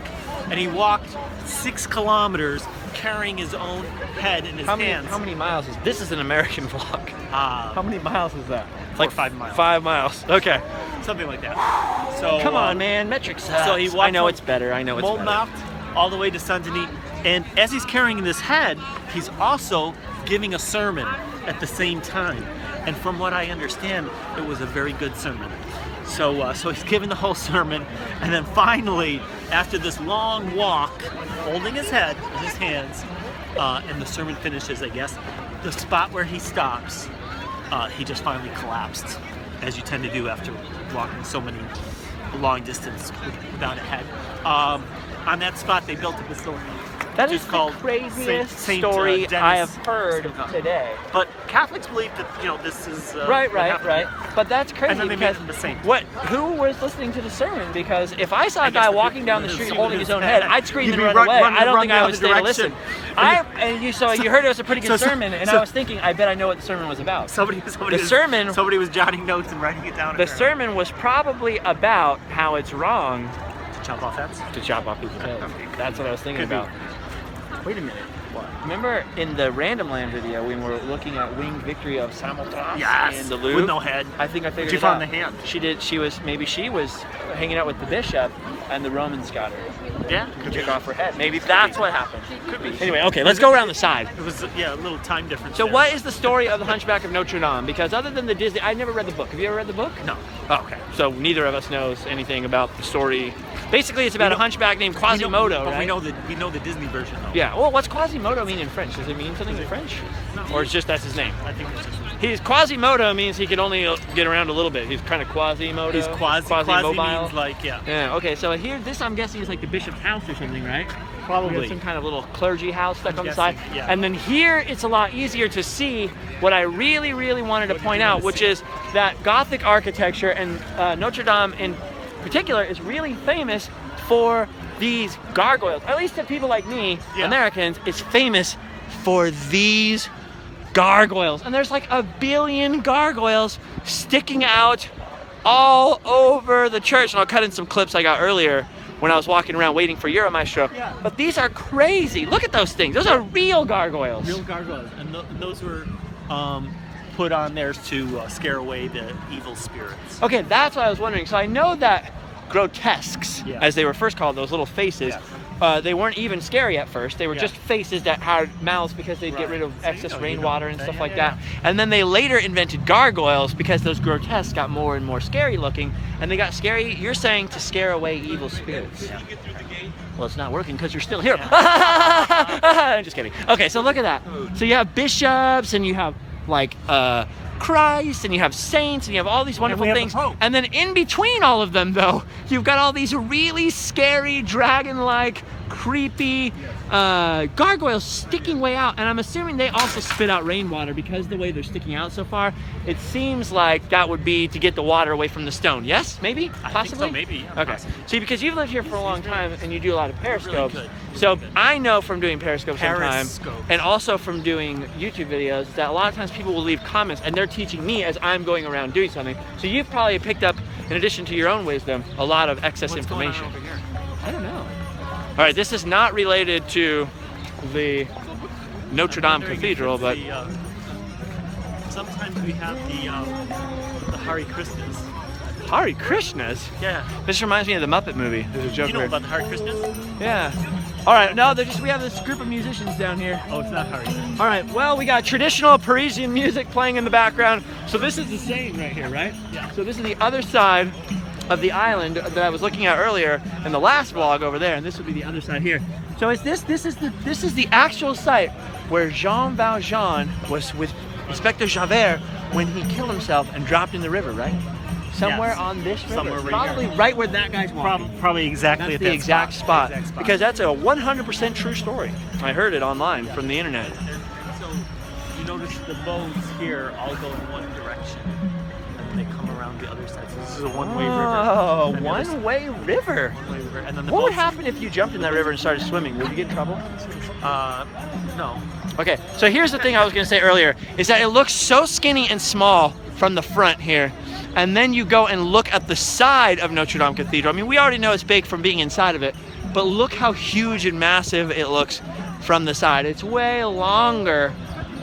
B: and he walked 6 kilometers carrying his own head in his hands.
A: How many miles is this? Is an American vlog. How many miles is that?
B: 4 or 5 miles.
A: 5 miles. Okay.
B: Something like that. So
A: Come on, man. Metric sucks.
B: So he walked
A: I know
B: from
A: it's better. I know it's better.
B: Montmartre all the way to Saint Denis, and as he's carrying this head, he's also giving a sermon at the same time. And from what I understand, it was a very good sermon. So he's giving the whole sermon, and then finally, after this long walk, holding his head in his hands, and the sermon finishes, I guess, the spot where he stops, he just finally collapsed, as you tend to do after walking so many long distance without a head. On that spot, they built a basilica.
A: That
B: which
A: is the
B: called
A: craziest
B: Saint
A: story
B: Dennis.
A: I have heard today.
B: But Catholics believe that, you know, this is
A: Right.
B: what happened.
A: But that's crazy
B: And then they
A: because
B: made him the saint.
A: who was listening to the sermon? Because if I saw a
B: I guess
A: guy
B: the
A: walking
B: people
A: down the
B: who
A: street
B: see
A: holding
B: his
A: his own
B: head,
A: head, I'd scream
B: you'd
A: and
B: be
A: run
B: run-
A: away.
B: run-
A: I don't
B: run
A: think
B: the
A: I would
B: other
A: stay to
B: direction.
A: listen. You heard it was a pretty good
B: So-
A: sermon, and
B: so-
A: I was thinking, I bet I know what the sermon was about.
B: Somebody was jotting notes and writing it down.
A: The sermon was probably about how it's wrong
B: to chop off heads.
A: to chop off people's heads. That's what I was thinking
B: Could be.
A: about. Wait a minute. What? Remember in the Random Land video when we were looking at Winged Victory of Samothrace
B: Yes,
A: in the Louvre?
B: with no head.
A: I think I figured
B: But you
A: it
B: found
A: out.
B: the hand.
A: She did. She was hanging out with the bishop, and the Romans got her.
B: Yeah,
A: To take off her head. Maybe that's what happened. Could be. Anyway, okay, let's go around the side.
B: It was a little time difference.
A: So
B: there.
A: what is the story of the Hunchback of Notre Dame? Because other than the Disney, I never read the book. Have you ever read the book?
B: No.
A: Oh, okay. So neither of us knows anything about the story. Basically, it's about
B: We
A: a
B: know-
A: hunchback named
B: We know-
A: Quasimodo,
B: but
A: right?
B: we know the Disney version though.
A: Yeah. Well, what's Quasimodo mean in French? Does it mean something in French?
B: No.
A: Or it's just that's his name?
B: I think it's just.
A: He's Quasimodo means he can only get around a little bit. He's kind of Quasimodo.
B: He's quasi means like, yeah.
A: Yeah. Okay. So here, this I'm guessing is like the bishop's house or something, right?
B: Probably.
A: We got some kind of little clergy house stuck
B: I'm
A: on the side.
B: guessing, yeah.
A: And then here, it's a lot easier to see what I really, really wanted to
B: What did
A: point
B: you
A: out,
B: want to
A: which
B: see?
A: is that Gothic architecture and Notre Dame in particular is really famous for these gargoyles. At least to people like me,
B: Yeah.
A: Americans, it's famous for these gargoyles. And there's like 1 billion gargoyles sticking out all over the church. And I'll cut in some clips I got earlier when I was walking around waiting for Euro Maestro.
B: Yeah.
A: But these are crazy. Look at those things. Those are real gargoyles.
B: Real gargoyles, and those were put on there to scare away the evil spirits.
A: Okay, that's what I was wondering. So I know that grotesques,
B: Yeah.
A: as they were first called, those little faces, they weren't even scary at first. They were
B: Yeah.
A: just faces that had mouths because they'd get
B: Right.
A: rid of
B: So,
A: excess
B: you know,
A: rainwater and stuff
B: yeah,
A: like
B: yeah.
A: that. And then they later invented gargoyles because those grotesques got more and more scary looking, and they got scary, you're saying, to scare away evil spirits.
B: Yeah.
A: Well, it's not working because you're still here. I'm just kidding. Okay, so look at that. So you have bishops and you have like Christ, and you have saints, and you have all these wonderful
B: we have the
A: things.
B: Pope.
A: And then in between all of them, though, you've got all these really scary, dragon-like, creepy gargoyles sticking way out. And I'm assuming they also spit out rainwater because the way they're sticking out so far. It seems like that would be to get the water away from the stone. Yes? Maybe? Possibly?
B: I think so, maybe. Yeah,
A: Okay.
B: possibly.
A: See, because you've lived here for a long time and you do a lot of periscopes.
B: good.
A: So I know from doing periscopes sometimes,
B: Periscopes.
A: and also from doing YouTube videos, that a lot of times people will leave comments and they're teaching me as I'm going around doing something. So you've probably picked up, in addition to your own wisdom, a lot of excess
B: What's
A: information.
B: going on over here?
A: I don't know. All right, this is not related to the Notre Dame Cathedral, but
B: sometimes we have the Hare Krishnas.
A: Hare Krishnas?
B: Yeah.
A: This reminds me of the Muppet movie. There's a joke
B: You know
A: where-
B: about the Hare Krishnas?
A: Yeah. All right, no, we have this group of musicians down here.
B: Oh, it's not Hare Krishnas.
A: All right, well, we got traditional Parisian music playing in the background. So this is the same right here, right?
B: Yeah.
A: So this is the other side of the island that I was looking at earlier in the last vlog over there, and this would be the other side here. So is this is the actual site where Jean Valjean was with Inspector Javert when he killed himself and dropped in the river, right? Somewhere
B: Yes.
A: on this river.
B: Somewhere right
A: Probably
B: here.
A: right where that guy's walking.
B: Probably exactly
A: That's
B: at
A: the
B: that
A: exact spot.
B: Exact spot.
A: Because that's a 100% true story. I heard it online from the internet.
B: And so you notice the boats here all go in one direction, and they come around the other side. So this is a one-way river.
A: Oh,
B: And the other side-
A: one-way river.
B: One-way river. And then the
A: What would
B: boats-
A: happen if you jumped in that river and started swimming? Would you get in trouble?
B: No.
A: Okay, so here's the thing I was gonna say earlier, is that it looks so skinny and small from the front here, and then you go and look at the side of Notre Dame Cathedral. I mean, we already know it's big from being inside of it, but look how huge and massive it looks from the side. It's way longer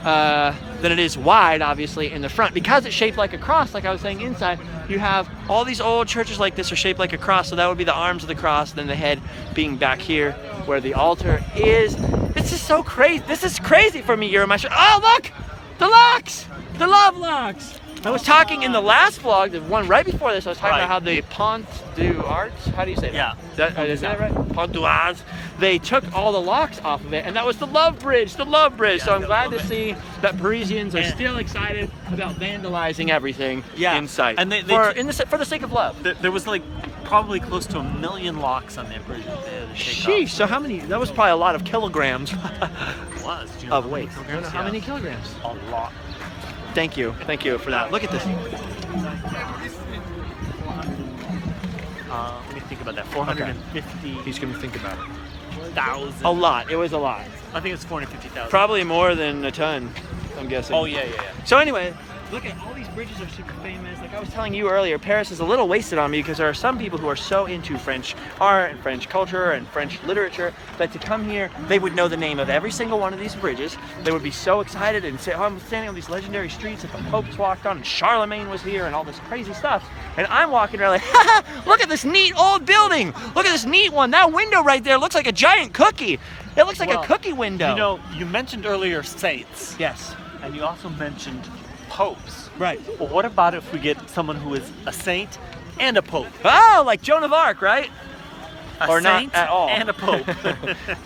A: than it is wide, obviously, in the front. Because it's shaped like a cross, like I was saying inside, you have all these old churches like this are shaped like a cross, so that would be the arms of the cross, then the head being back here where the altar is. This is so crazy. This is crazy for me, Euro Maestro. Oh, look! The locks! The love locks! I was talking in the last vlog, the one right before this, I was talking about how the Pont du Arts, how do you say that?
B: Yeah.
A: Is that right? Pont du Arts. They took all the locks off of it, and that was the Love Bridge, the Love Bridge.
B: Yeah,
A: So I'm
B: the
A: glad
B: Love
A: to see that Parisians are
B: And-
A: still excited about vandalizing everything
B: Yeah.
A: in sight.
B: And they
A: for the sake of love.
B: There was like probably close to 1 million locks on that bridge.
A: Sheesh, so how many, that was probably a lot of kilograms
B: It was. Do you know
A: of
B: how many
A: weight.
B: kilograms?
A: How many kilograms?
B: A lot.
A: Thank you for that. Look at this.
B: Let me think about that. 450,000.
A: He's gonna think about it. A lot, it was a lot.
B: I think it's 450,000.
A: Probably more than a ton, I'm guessing.
B: Oh yeah.
A: So anyway, look at all these bridges are super famous. Like I was telling you earlier, Paris is a little wasted on me because there are some people who are so into French art and French culture and French literature that to come here, they would know the name of every single one of these bridges. They would be so excited and say, oh, I'm standing on these legendary streets that the Pope's walked on and Charlemagne was here and all this crazy stuff. And I'm walking around like, haha, look at this neat old building. Look at this neat one. That window right there looks like a giant cookie. It looks like a cookie window.
B: You know, you mentioned earlier saints.
A: Yes.
B: And you also mentioned popes.
A: Right.
B: Well, what about if we get someone who is a saint and a pope?
A: Oh, like Joan of Arc, right?
B: A
A: Or not
B: saint
A: at all.
B: and a pope.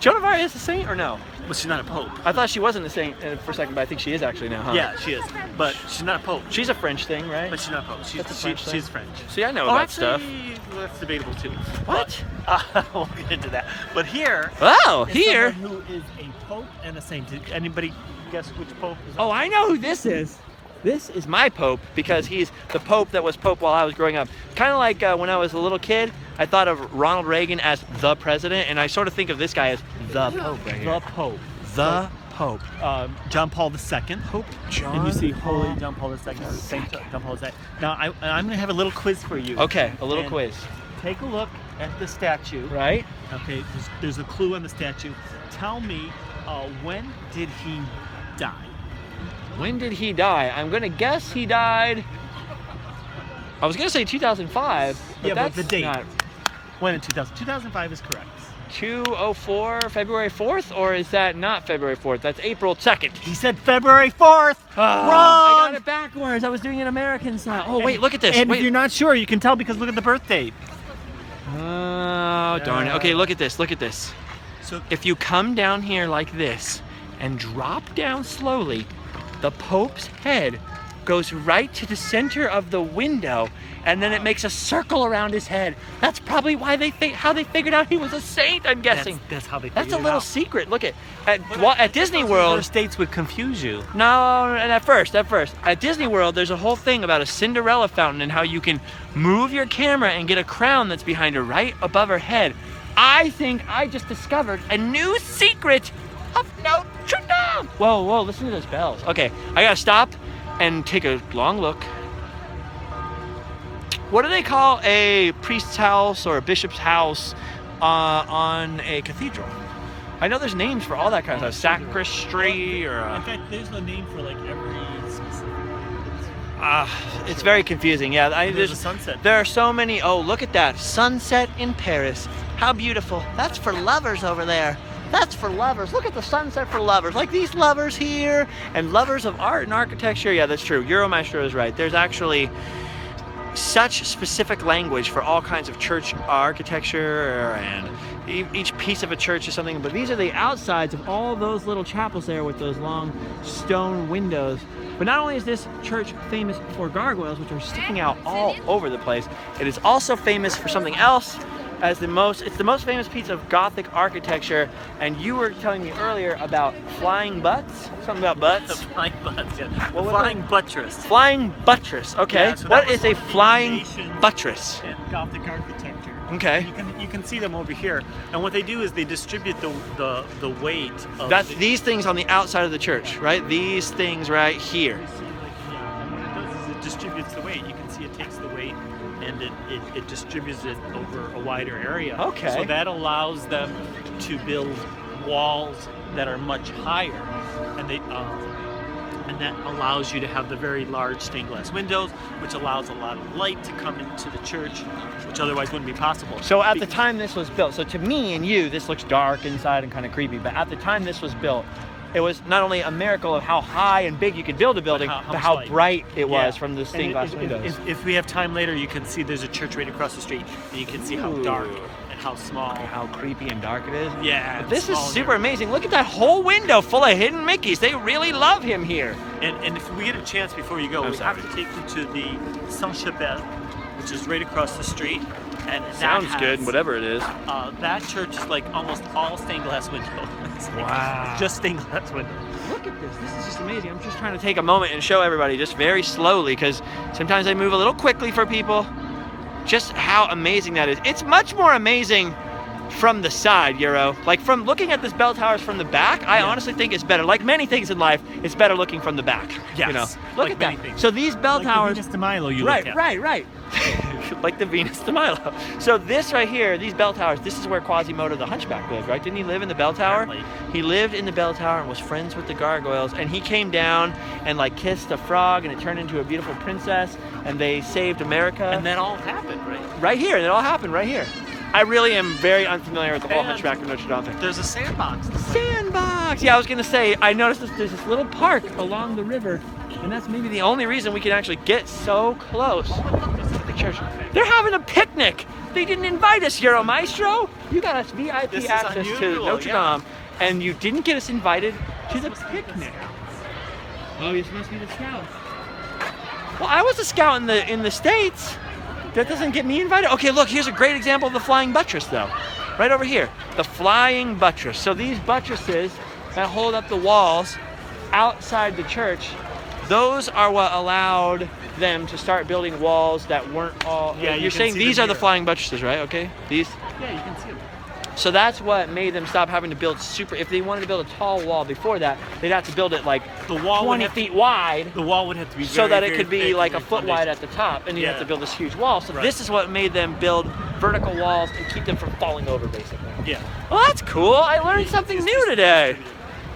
A: Joan of Arc is a saint or no?
B: But she's not a pope.
A: I thought she wasn't a saint for a second, but I think she is actually now, huh?
B: Yeah, she is. But she's not a pope.
A: She's a French thing, right?
B: But she's not a pope.
A: That's a French thing.
B: She's French.
A: See, I know
B: Oh,
A: that
B: actually,
A: stuff.
B: well, that's debatable too.
A: What?
B: But, we'll get into that. But here,
A: Oh,
B: is
A: here.
B: someone who is a pope and a saint. Did anybody guess which pope is?
A: Oh, I know who this is. This is my Pope because he's the Pope that was Pope while I was growing up. Kind of like when I was a little kid, I thought of Ronald Reagan as the president, and I sort of think of this guy as the Pope right here.
B: The Pope.
A: The Pope.
B: John Paul II.
A: Pope John.
B: And you see Holy John Paul II, Saint John Paul II. Now, I'm going to have a little quiz for you.
A: Okay, a little
B: And
A: quiz.
B: Take a look at the statue.
A: Right?
B: Okay, there's a clue on the statue. Tell me, when did he die?
A: When did he die? I'm gonna guess he died. I was gonna say 2005, but
B: Yeah,
A: that's
B: but the date.
A: not
B: When in 2000? 2005 is correct.
A: 204, February 4th, or is that not February 4th? That's April 2nd.
B: He said February 4th.
A: I
B: Wrong.
A: got it backwards. I was doing it American style. Oh wait, look at this.
B: And
A: Wait.
B: if you're not sure, you can tell because look at the birth date.
A: Oh darn it. Okay, look at this. Look at this.
B: So
A: If you come down here like this and drop down slowly, the Pope's head goes right to the center of the window, and then it makes a circle around his head. That's probably why how they figured out he was a saint, I'm guessing.
B: That's how they figured
A: That's a
B: it
A: little
B: out.
A: secret. Look at Disney World.
B: Other states would confuse you.
A: No, and at first. At Disney World, there's a whole thing about a Cinderella fountain and how you can move your camera and get a crown that's behind her right above her head. I think I just discovered a new secret of Notre Dame. Whoa, listen to those bells. Okay, I gotta stop and take a long look. What do they call a priest's house or a bishop's house on a cathedral? I know there's names for all that kind of stuff. Sacristy or...
B: In fact, there's a name for like every specific...
A: it's very confusing. Yeah,
B: there's a sunset.
A: There are so many. Oh, look at that. Sunset in Paris. How beautiful. That's for lovers over there. That's for lovers. Look at the sunset for lovers. Like these lovers here and lovers of art and architecture. Yeah, that's true. Euro Maestro is right. There's actually such specific language for all kinds of church architecture, and each piece of a church is something. But these are the outsides of all those little chapels there with those long stone windows. But not only is this church famous for gargoyles, which are sticking out all over the place, it is also famous for something else. It's the most famous piece of Gothic architecture, and you were telling me earlier about flying butts? Something about butts?
B: Flying butts, yeah. Flying buttress.
A: Flying buttress, okay.
B: Yeah, so
A: what is a flying buttress?
B: In Gothic architecture.
A: Okay.
B: And you can see them over here, and what they do is they distribute the weight of...
A: That's these things on the outside of the church, right? These things right here.
B: And what it does is it distributes the weight. You can see it takes the weight and it distributes it over a wider area.
A: Okay.
B: So that allows them to build walls that are much higher, and that allows you to have the very large stained glass windows, which allows a lot of light to come into the church, which otherwise wouldn't be possible.
A: So at the time this was built, so to me and you, this looks dark inside and kind of creepy, but at the time this was built, it was not only a miracle of how high and big you could build a building, but how bright it was from the stained glass windows.
B: If we have time later, you can see there's a church right across the street, and you can see how dark and how small.
A: How creepy and dark it is.
B: Yeah.
A: But this is super amazing. Look at that whole window full of hidden Mickeys. They really love him here.
B: And if we get a chance before you go, we have to take you to the Hunchback, which is right across the street. And
A: sounds good, whatever it is.
B: That church is like almost all stained glass windows.
A: Wow.
B: Just stained glass windows.
A: Look at this. This is just amazing. I'm just trying to take a moment and show everybody just very slowly, because sometimes I move a little quickly for people, just how amazing that is. It's much more amazing from the side, Euro. Like from looking at this bell towers from the back, I honestly think it's better. Like many things in life, it's better looking from the back.
B: Yes.
A: You know, look at that.
B: Things.
A: So these bell towers.
B: The Venus de Milo you look at.
A: Right. Like the Venus de Milo. So this right here, these bell towers, this is where Quasimodo the Hunchback lived, right? Didn't he live in the bell tower?
B: Apparently.
A: He lived in the bell tower and was friends with the gargoyles, and he came down and like kissed a frog, and it turned into a beautiful princess, and they saved America.
B: And that all happened, right?
A: Right here, and it all happened right here. I really am very unfamiliar with the whole Hunchback of Notre Dame thing.
B: There's a sandbox.
A: Sandbox! Yeah, I was gonna say, I noticed there's this little park along the river, and that's maybe the only reason we can actually get so close to the church. They're having a picnic! They didn't invite us, Euro Maestro! You got us VIP access to Notre Dame, and you didn't get us invited to the picnic. Oh, you must be the scout. Well, I was a scout in the States. That doesn't get me invited. Okay, look, here's a great example of the flying buttress, though. Right over here, the flying buttress. So these buttresses that hold up the walls outside the church, those are what allowed them to start building walls that weren't all...
B: Yeah,
A: you're saying these are the flying buttresses, right? Okay, these?
B: Yeah, you can see them.
A: So that's what made them stop having to build if they wanted to build a tall wall before that, they'd have to build it like 20 feet wide.
B: The wall would have to be
A: so that it could be like a foot wide at the top, and you'd have to build this huge wall. So this is what made them build vertical walls and keep them from falling over, basically.
B: Yeah.
A: Well, that's cool. I learned something new today.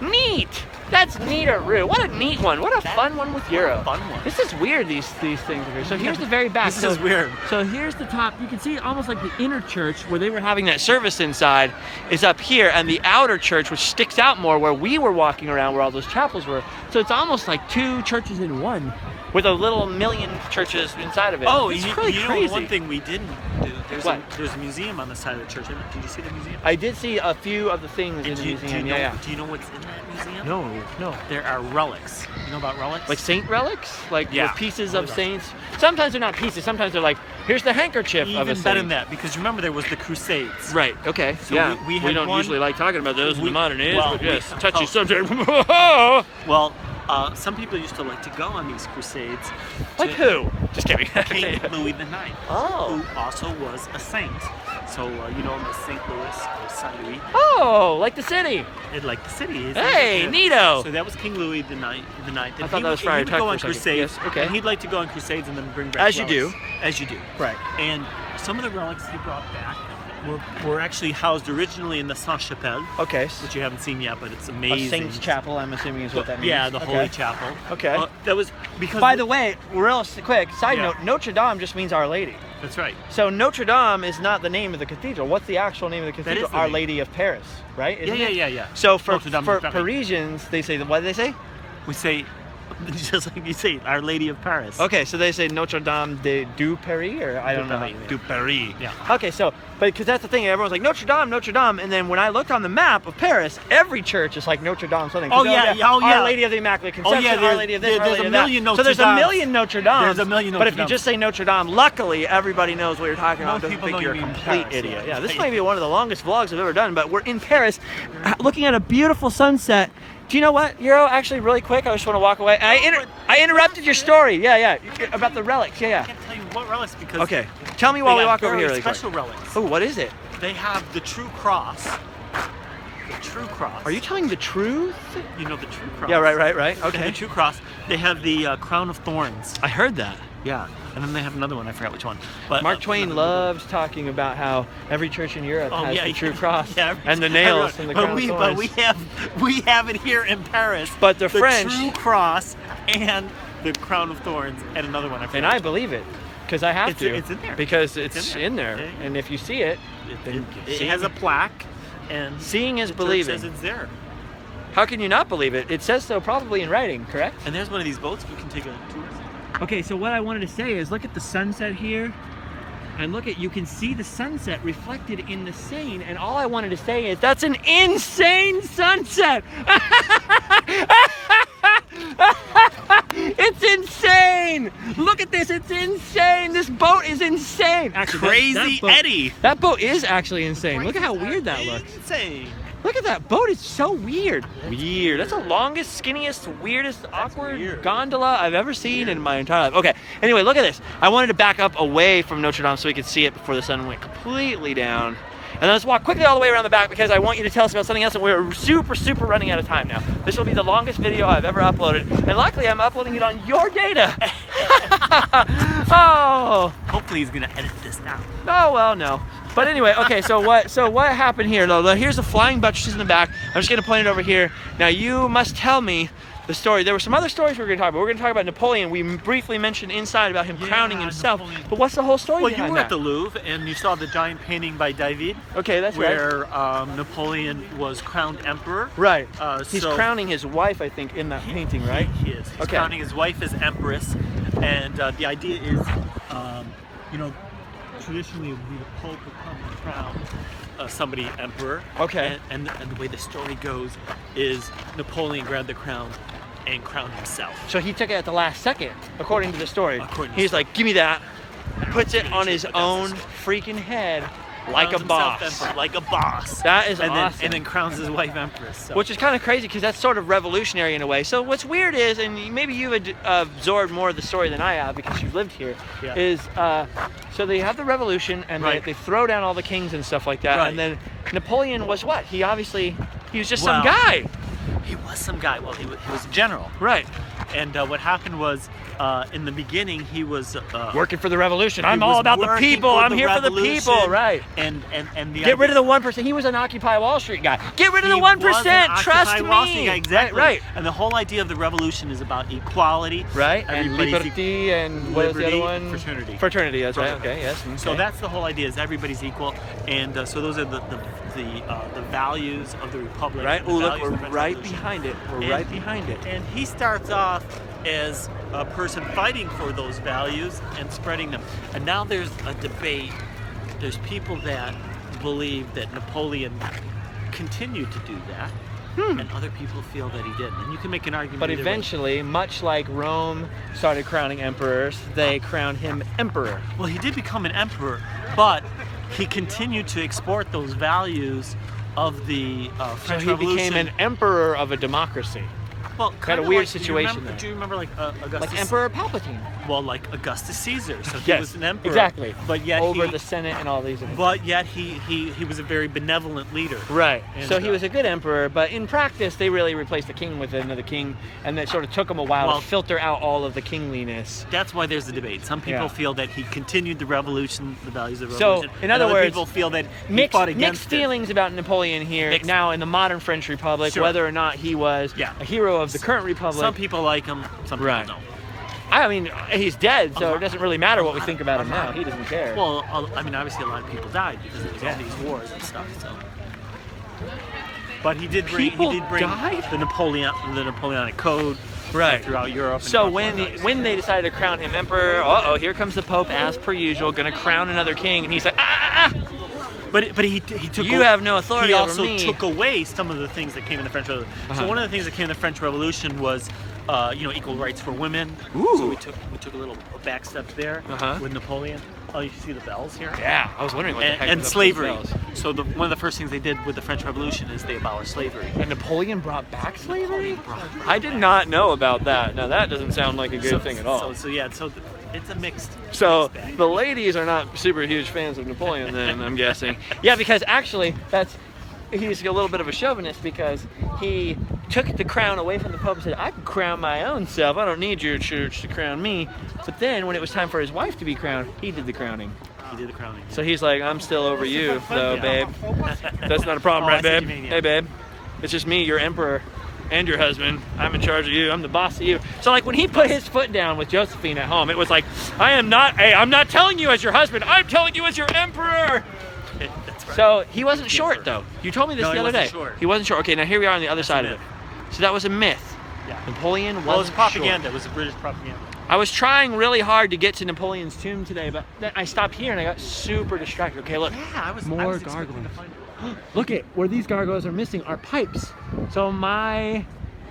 A: Neat. That's neater-roo. What a neat one. What a fun one with Euro.
B: Fun one.
A: This is weird, these things are here. So here's the very back.
B: This is weird.
A: So here's the top. You can see almost like the inner church where they were having that service inside is up here, and the outer church, which sticks out more, where we were walking around, where all those chapels were. So it's almost like two churches in one, with a little million churches inside of it.
B: Oh,
A: it's
B: you
A: really
B: know
A: crazy.
B: one thing we didn't do There's a museum on the side of the church. Did you see the museum?
A: I did see a few of the things in the museum.
B: Do you know what's in that museum?
A: No.
B: There are relics. You know about relics?
A: Like saint relics? Like
B: Yeah.
A: with pieces of saints? Sometimes they're not pieces. Sometimes they're like, here's the handkerchief of a
B: Even
A: saint.
B: better than that, because remember there was the Crusades.
A: Right, okay.
B: So we had
A: don't
B: one-
A: usually like talking about those in the modern age,
B: well,
A: but yes,
B: we-
A: touchy
B: oh.
A: subject.
B: Well, some people used to like to go on these crusades.
A: Like who? Just kidding.
B: King Louis IX,
A: Oh.
B: who also was a saint. So you know him as St. Louis or Saint Louis.
A: Oh, like the city.
B: Like the city.
A: Hey, neato.
B: So that was King Louis the Ninth.
A: I thought that was Friar
B: He would
A: Tuck
B: go
A: for
B: on
A: a second.
B: crusades.
A: Yes, okay.
B: And he'd like to go on crusades and then bring back
A: As you
B: relics.
A: do.
B: As you do.
A: Right.
B: And some of the relics he brought back were actually housed originally in the Sainte-Chapelle,
A: Okay.
B: which you haven't seen yet, but it's
A: A
B: amazing.
A: saint's chapel, I'm assuming is what that means.
B: Yeah, the
A: Okay.
B: Holy Chapel.
A: Okay.
B: That was because.
A: By the way, real quick, side
B: Yeah.
A: note, Notre Dame just means Our Lady.
B: That's right.
A: So Notre Dame is not the name of the cathedral. What's the actual name of the cathedral?
B: is the
A: Our
B: name.
A: Lady of Paris, right? Isn't it?
B: Yeah.
A: So for
B: Notre Dame du Paris.
A: Parisians, they say, what do they say?
B: We say, just like you say, Our Lady of Paris.
A: Okay, so they say Notre Dame du Paris, or I don't know.
B: Paris, yeah.
A: Du Paris.
B: Yeah.
A: Okay, so, but because that's the thing, everyone's like Notre Dame, and then when I looked on the map of Paris, every church is like Notre Dame something.
B: Oh, yeah, oh, yeah.
A: Our Lady of the Immaculate Conception, Our
B: there's-
A: Lady of this, Our
B: there's
A: Lady
B: a
A: of that.
B: million
A: So
B: Notre
A: there's a
B: Dames.
A: million Notre Dames.
B: There's a million
A: But if
B: Notre
A: you just say Notre Dame, luckily everybody knows what you're talking about.
B: Most
A: Doesn't
B: people
A: think
B: know
A: you're a
B: you mean
A: complete
B: Paris,
A: idiot.
B: yeah.
A: Yeah, this might be one of the longest vlogs I've ever done, but we're in Paris, looking at a beautiful sunset. Do you know what, Euro? Actually, really quick, I just want to walk away. I interrupted your story. Yeah, about the relics.
B: I
A: Yeah.
B: can't tell you what relics because.
A: Okay, tell me while
B: they
A: we
B: got
A: walk over
B: very
A: here. Really quick.
B: special relics.
A: Oh, what is it?
B: They have the true cross. The true cross.
A: Are you telling the truth?
B: You know the true cross.
A: Yeah, right.
B: They have
A: Okay.
B: the true cross. They have the crown of thorns.
A: I heard that.
B: Yeah. And then they have another one. I forgot which one. But
A: Mark Twain loves talking about how every church in Europe has the true cross
B: Yeah,
A: and the nails and the crown of
B: but
A: thorns.
B: we have it here in Paris.
A: But the French-
B: true cross and the crown of thorns and another one. I forgot
A: And I
B: which one.
A: believe it, because I have to.
B: It's in there.
A: Because it's in there.
B: Yeah.
A: And if you see it,
B: It has a plaque, and
A: seeing is
B: the church
A: believing.
B: says it's there.
A: How can you not believe it? It says so probably in writing, correct?
B: And there's one of these boats we can take a tour.
A: Okay, so what I wanted to say is look at the sunset here. And look at, you can see the sunset reflected in the Seine. And all I wanted to say is that's an insane sunset. It's insane. Look at this, it's insane. This boat is insane. Actually,
B: Crazy
A: boat,
B: Eddie.
A: That boat is actually insane. Look at how weird that looks.
B: Insane.
A: Look at that boat, it's so weird. Weird. That's the longest, skinniest, weirdest, awkward
B: weird.
A: gondola I've ever seen in my entire life. Okay, anyway, look at this. I wanted to back up away from Notre Dame so we could see it before the sun went completely down. And then let's walk quickly all the way around the back because I want you to tell us about something else, and we're super running out of time now. This will be the longest video I've ever uploaded, and luckily I'm uploading it on your data. Oh.
B: Hopefully he's gonna edit this now.
A: Oh, well, no. But anyway, okay, so what happened here? Here's the flying buttresses in the back. I'm just gonna point it over here. Now you must tell me the story. There were some other stories we were gonna talk about. We're gonna talk about Napoleon. We briefly mentioned inside about him crowning himself.
B: Napoleon.
A: But what's the whole story
B: Well, you
A: behind
B: were at
A: that?
B: the Louvre and you saw the giant painting by David,
A: Okay, that's right.
B: where Napoleon was crowned emperor.
A: Right. He's
B: so-
A: crowning his wife, I think, in that painting, right?
B: He is. He's
A: Okay.
B: crowning his wife as empress, and the idea is, you know, traditionally it would be the Pope would come and crown somebody emperor.
A: Okay.
B: And the way the story goes is Napoleon grabbed the crown and crowned himself.
A: So he took it at the last second, according to the story.
B: According to the
A: He's
B: story.
A: like, give me that. Puts it on his own freaking head like a
B: Crowns
A: boss.
B: himself emperor, like a boss.
A: That is
B: and
A: awesome.
B: Then, and then crowns his wife empress. So.
A: Which is kind of crazy because that's sort of revolutionary in a way. So what's weird is, and maybe you've absorbed more of the story than I have because you've lived here,
B: Yeah.
A: is so they have the revolution and
B: Right.
A: they throw down all the kings and stuff like that.
B: Right.
A: And then Napoleon was what? He was just some
B: Well,
A: guy.
B: He was some guy. Well, he was a general.
A: Right.
B: And what happened was, in the beginning, he was
A: Working for the revolution.
B: he
A: I'm all
B: was
A: about the
B: working
A: people.
B: for
A: I'm
B: the
A: here for the people.
B: revolution.
A: Right.
B: And the
A: Get rid of the 1%. He was an Occupy Wall Street guy. Get rid of the 1%. Trust me.
B: Wall Street guy, exactly.
A: Right.
B: And the whole idea of the revolution is about equality.
A: Right. And
B: Everybody's
A: liberty and what was the other one?
B: Fraternity.
A: Fraternity. That's right.
B: Fraternity.
A: Okay. Yes.
B: So
A: okay.
B: that's the whole idea: is everybody's equal, and so those are the values of the republic.
A: Right.
B: the
A: Oh, look,
B: values
A: we're
B: of the French
A: right
B: Revolution.
A: behind it. We're
B: And
A: right behind it.
B: And he starts off as a person fighting for those values and spreading them. And now there's a debate there's people that believe that Napoleon continued to do that, and other people feel that he didn't. And you can make an argument.
A: But
B: either way.
A: eventually, much like Rome started crowning emperors, they crowned him emperor.
B: Well, he did become an emperor, but he continued to export those values of the
A: So
B: French
A: he
B: Revolution.
A: became an emperor of a democracy.
B: Well,
A: Had a
B: kinda
A: weird
B: like,
A: situation there.
B: Do you remember like Augustus?
A: Like Emperor Palpatine.
B: Well, like Augustus Caesar. So he
A: Yes,
B: was an emperor.
A: exactly.
B: But yet
A: Over
B: he,
A: the Senate and all these things.
B: But yet he was a very benevolent leader.
A: Right.
B: And,
A: So he was a good emperor, but in practice, they really replaced the king with another king, and it sort of took him a while
B: Well,
A: to filter out all of the kingliness.
B: That's why there's a debate. Some people
A: Yeah.
B: feel that he continued the revolution, the values of the
A: So,
B: revolution.
A: in
B: and
A: other
B: other
A: words,
B: people feel that he
A: Mixed,
B: fought against
A: mixed
B: it.
A: feelings about Napoleon here
B: Mixed.
A: now in the modern French Republic,
B: Sure.
A: whether or not he was
B: Yeah.
A: a hero of the current republic.
B: Some people like him, some people
A: Right.
B: don't.
A: I mean, he's dead, so it doesn't really matter what we think about him now. He doesn't care.
B: Well, I mean, obviously a lot of people died because there was all these wars and stuff. So, but he did bring
A: People died?
B: the Napoleonic Code
A: Right.
B: throughout Europe. and
A: So
B: throughout
A: when they decided to crown him emperor, here comes the Pope as per usual, going to crown another king, and he's like,
B: But he took.
A: You have no authority
B: He
A: over
B: also
A: me.
B: took away some of the things that came in the French Revolution. So one of the things that came in the French Revolution was, equal rights for women.
A: Ooh.
B: So we took a little back step there with Napoleon. Oh, you see the bells here?
A: Yeah, I was wondering what the heck
B: And
A: was up with
B: slavery.
A: those bells.
B: So one of the first things they did with the French Revolution is they abolished slavery.
A: And Napoleon brought back slavery? I did not know about that. Now that doesn't sound like a good thing at all.
B: So it's a mixed.
A: So
B: mixed bag.
A: the ladies are not super huge fans of Napoleon then, I'm guessing. Yeah, because actually he's a little bit of a chauvinist because he took the crown away from the Pope and said, I can crown my own self. I don't need your church to crown me. But then when it was time for his wife to be crowned, he did the crowning.
B: He did the crowning.
A: So he's like, I'm still over you, though,
B: Yeah.
A: babe. That's not a problem,
B: Oh, I
A: right,
B: see what
A: babe?
B: you mean, yeah.
A: Hey, babe. It's just me, your emperor, and your husband. I'm in charge of you. I'm the boss of you. So, like, when he put his foot down with Josephine at home, it was like, I'm not telling you as your husband. I'm telling you as your emperor.
B: That's right.
A: So, he wasn't short, though. You told me this
B: No,
A: the
B: he
A: other day.
B: wasn't short.
A: He wasn't short. Okay, now here we are on the other
B: That's
A: side
B: a
A: of it.
B: myth.
A: So, that was a myth.
B: Yeah.
A: Napoleon wasn't
B: Well, it was propaganda.
A: short.
B: It was a British propaganda.
A: I was trying really hard to get to Napoleon's tomb today, but then I stopped here and I got super distracted. Okay, look.
B: Yeah, I was
A: More
B: expecting
A: gargoyles.
B: to find it.
A: Look at where these gargoyles are missing are pipes. So my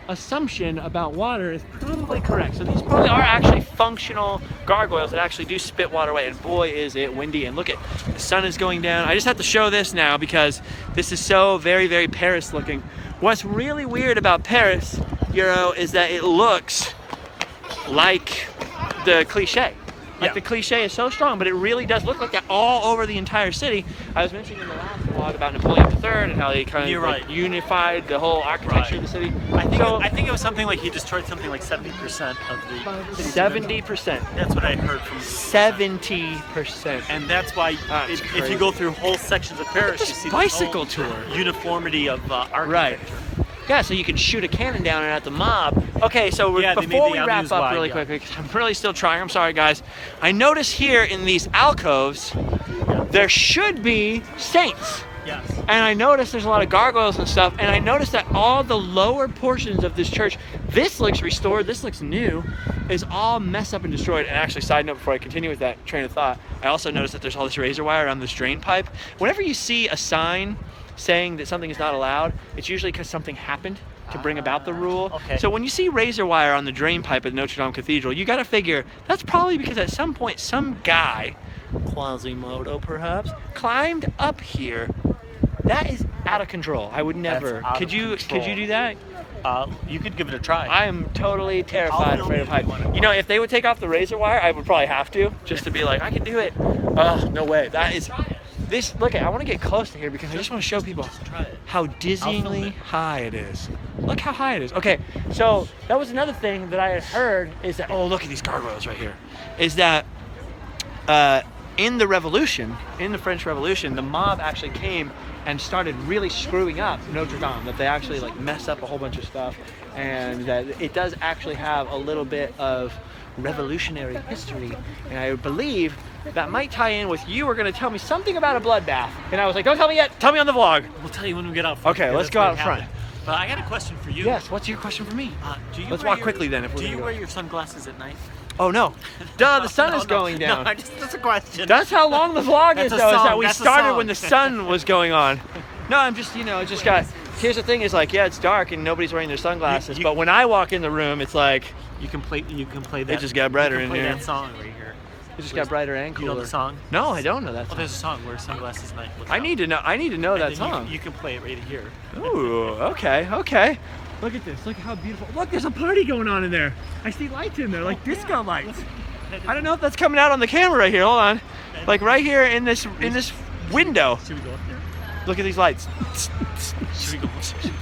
A: assumption about water is probably correct. So these probably are actually functional gargoyles that actually do spit water away. And boy, is it windy. And look at the sun is going down. I just have to show this now because this is so very, very Paris looking. What's really weird about Paris, Euro, is that it looks like the cliche. Like
B: Yeah.
A: the cliche is so strong, but it really does look like that all over the entire city. I was mentioning in the last vlog about Napoleon III and how they kind
B: You're
A: of like
B: right.
A: unified the whole architecture of the city.
B: I think it was something like he destroyed something like 70% of the city.
A: 70%.
B: That's what I heard from.
A: 70%.
B: And that's why
A: That's
B: if
A: crazy.
B: you go through whole sections of Paris, you see this
A: bicycle
B: whole
A: tour.
B: uniformity of architecture.
A: Right. Yeah, so you can shoot a cannon down at the mob. Okay, so
B: Yeah, they made
A: before
B: the
A: we wrap
B: avenues
A: up
B: wide,
A: really
B: yeah.
A: quickly, because I'm really still trying, I'm sorry guys. I notice here in these alcoves, there should be saints.
B: Yes.
A: And I noticed there's a lot of gargoyles and stuff, and I noticed that all the lower portions of this church, this looks restored, this looks new, is all messed up and destroyed. And actually, side note before I continue with that train of thought, I also noticed that there's all this razor wire around this drain pipe. Whenever you see a sign saying that something is not allowed, it's usually because something happened to bring about the rule.
B: Okay.
A: So when you see razor wire on the drain pipe at Notre Dame Cathedral, you gotta figure that's probably because at some point some guy, Quasimodo perhaps, climbed up here. That is out of control. I would never.
B: That's out
A: Could
B: of
A: you
B: control.
A: do that?
B: You could give it a try.
A: I am totally terrified,
B: I'll
A: afraid of
B: film you if you
A: heights.
B: wanna.
A: You know, if they would take off the razor wire, I would probably have to, just to be like, I can do it. No way. That is, this, look at, I want to get close to here because I just want to show people
B: try it.
A: how
B: film
A: dizzyingly
B: it.
A: high it is. Look how high it is. Okay, so that was another thing that I had heard is that, oh, look at these gargoyles right here, is that in the revolution, in the French Revolution, the mob actually came and started really screwing up Notre Dame, that they actually like messed up a whole bunch of stuff, and that it does actually have a little bit of revolutionary history. And I believe that might tie in with you were going to tell me something about a bloodbath. And I was like, don't tell me yet, tell me on the vlog.
B: We'll tell you when we get out front.
A: Okay,
B: because
A: let's
B: that's
A: go
B: where
A: out
B: it
A: front.
B: happened. But I got a question for you.
A: Yes, what's your question for me? Let's
B: wear
A: walk
B: your-
A: quickly then if we're
B: Do you
A: gonna
B: wear
A: go.
B: your sunglasses at night?
A: Oh no. Duh, the sun is going
B: No,
A: down.
B: that's a question.
A: That's how long the vlog
B: That's
A: is
B: a
A: though, is
B: song,
A: that we
B: that's a
A: started
B: song.
A: when the sun was going on. No, I'm just, it just got, here's the thing is like, yeah, it's dark and nobody's wearing their sunglasses, but when I walk in the room, it's like,
B: You can play that.
A: It just got brighter
B: you
A: in
B: can play
A: here.
B: that song right here.
A: it just got brighter and
B: You
A: cooler.
B: know the song?
A: No, I don't know that
B: Oh,
A: song.
B: there's a song, Wear Sunglasses at Night. Look
A: I
B: out.
A: need to know
B: And
A: that
B: then
A: song.
B: You can play it right here.
A: Ooh, okay. Look at this, look how beautiful. Look, there's a party going on in there. I see lights in there, like disco lights. I don't know if that's coming out on the camera right here, hold on. Like right here in this window.
B: Should we go up there?
A: Look at these lights.
B: Should we go up there?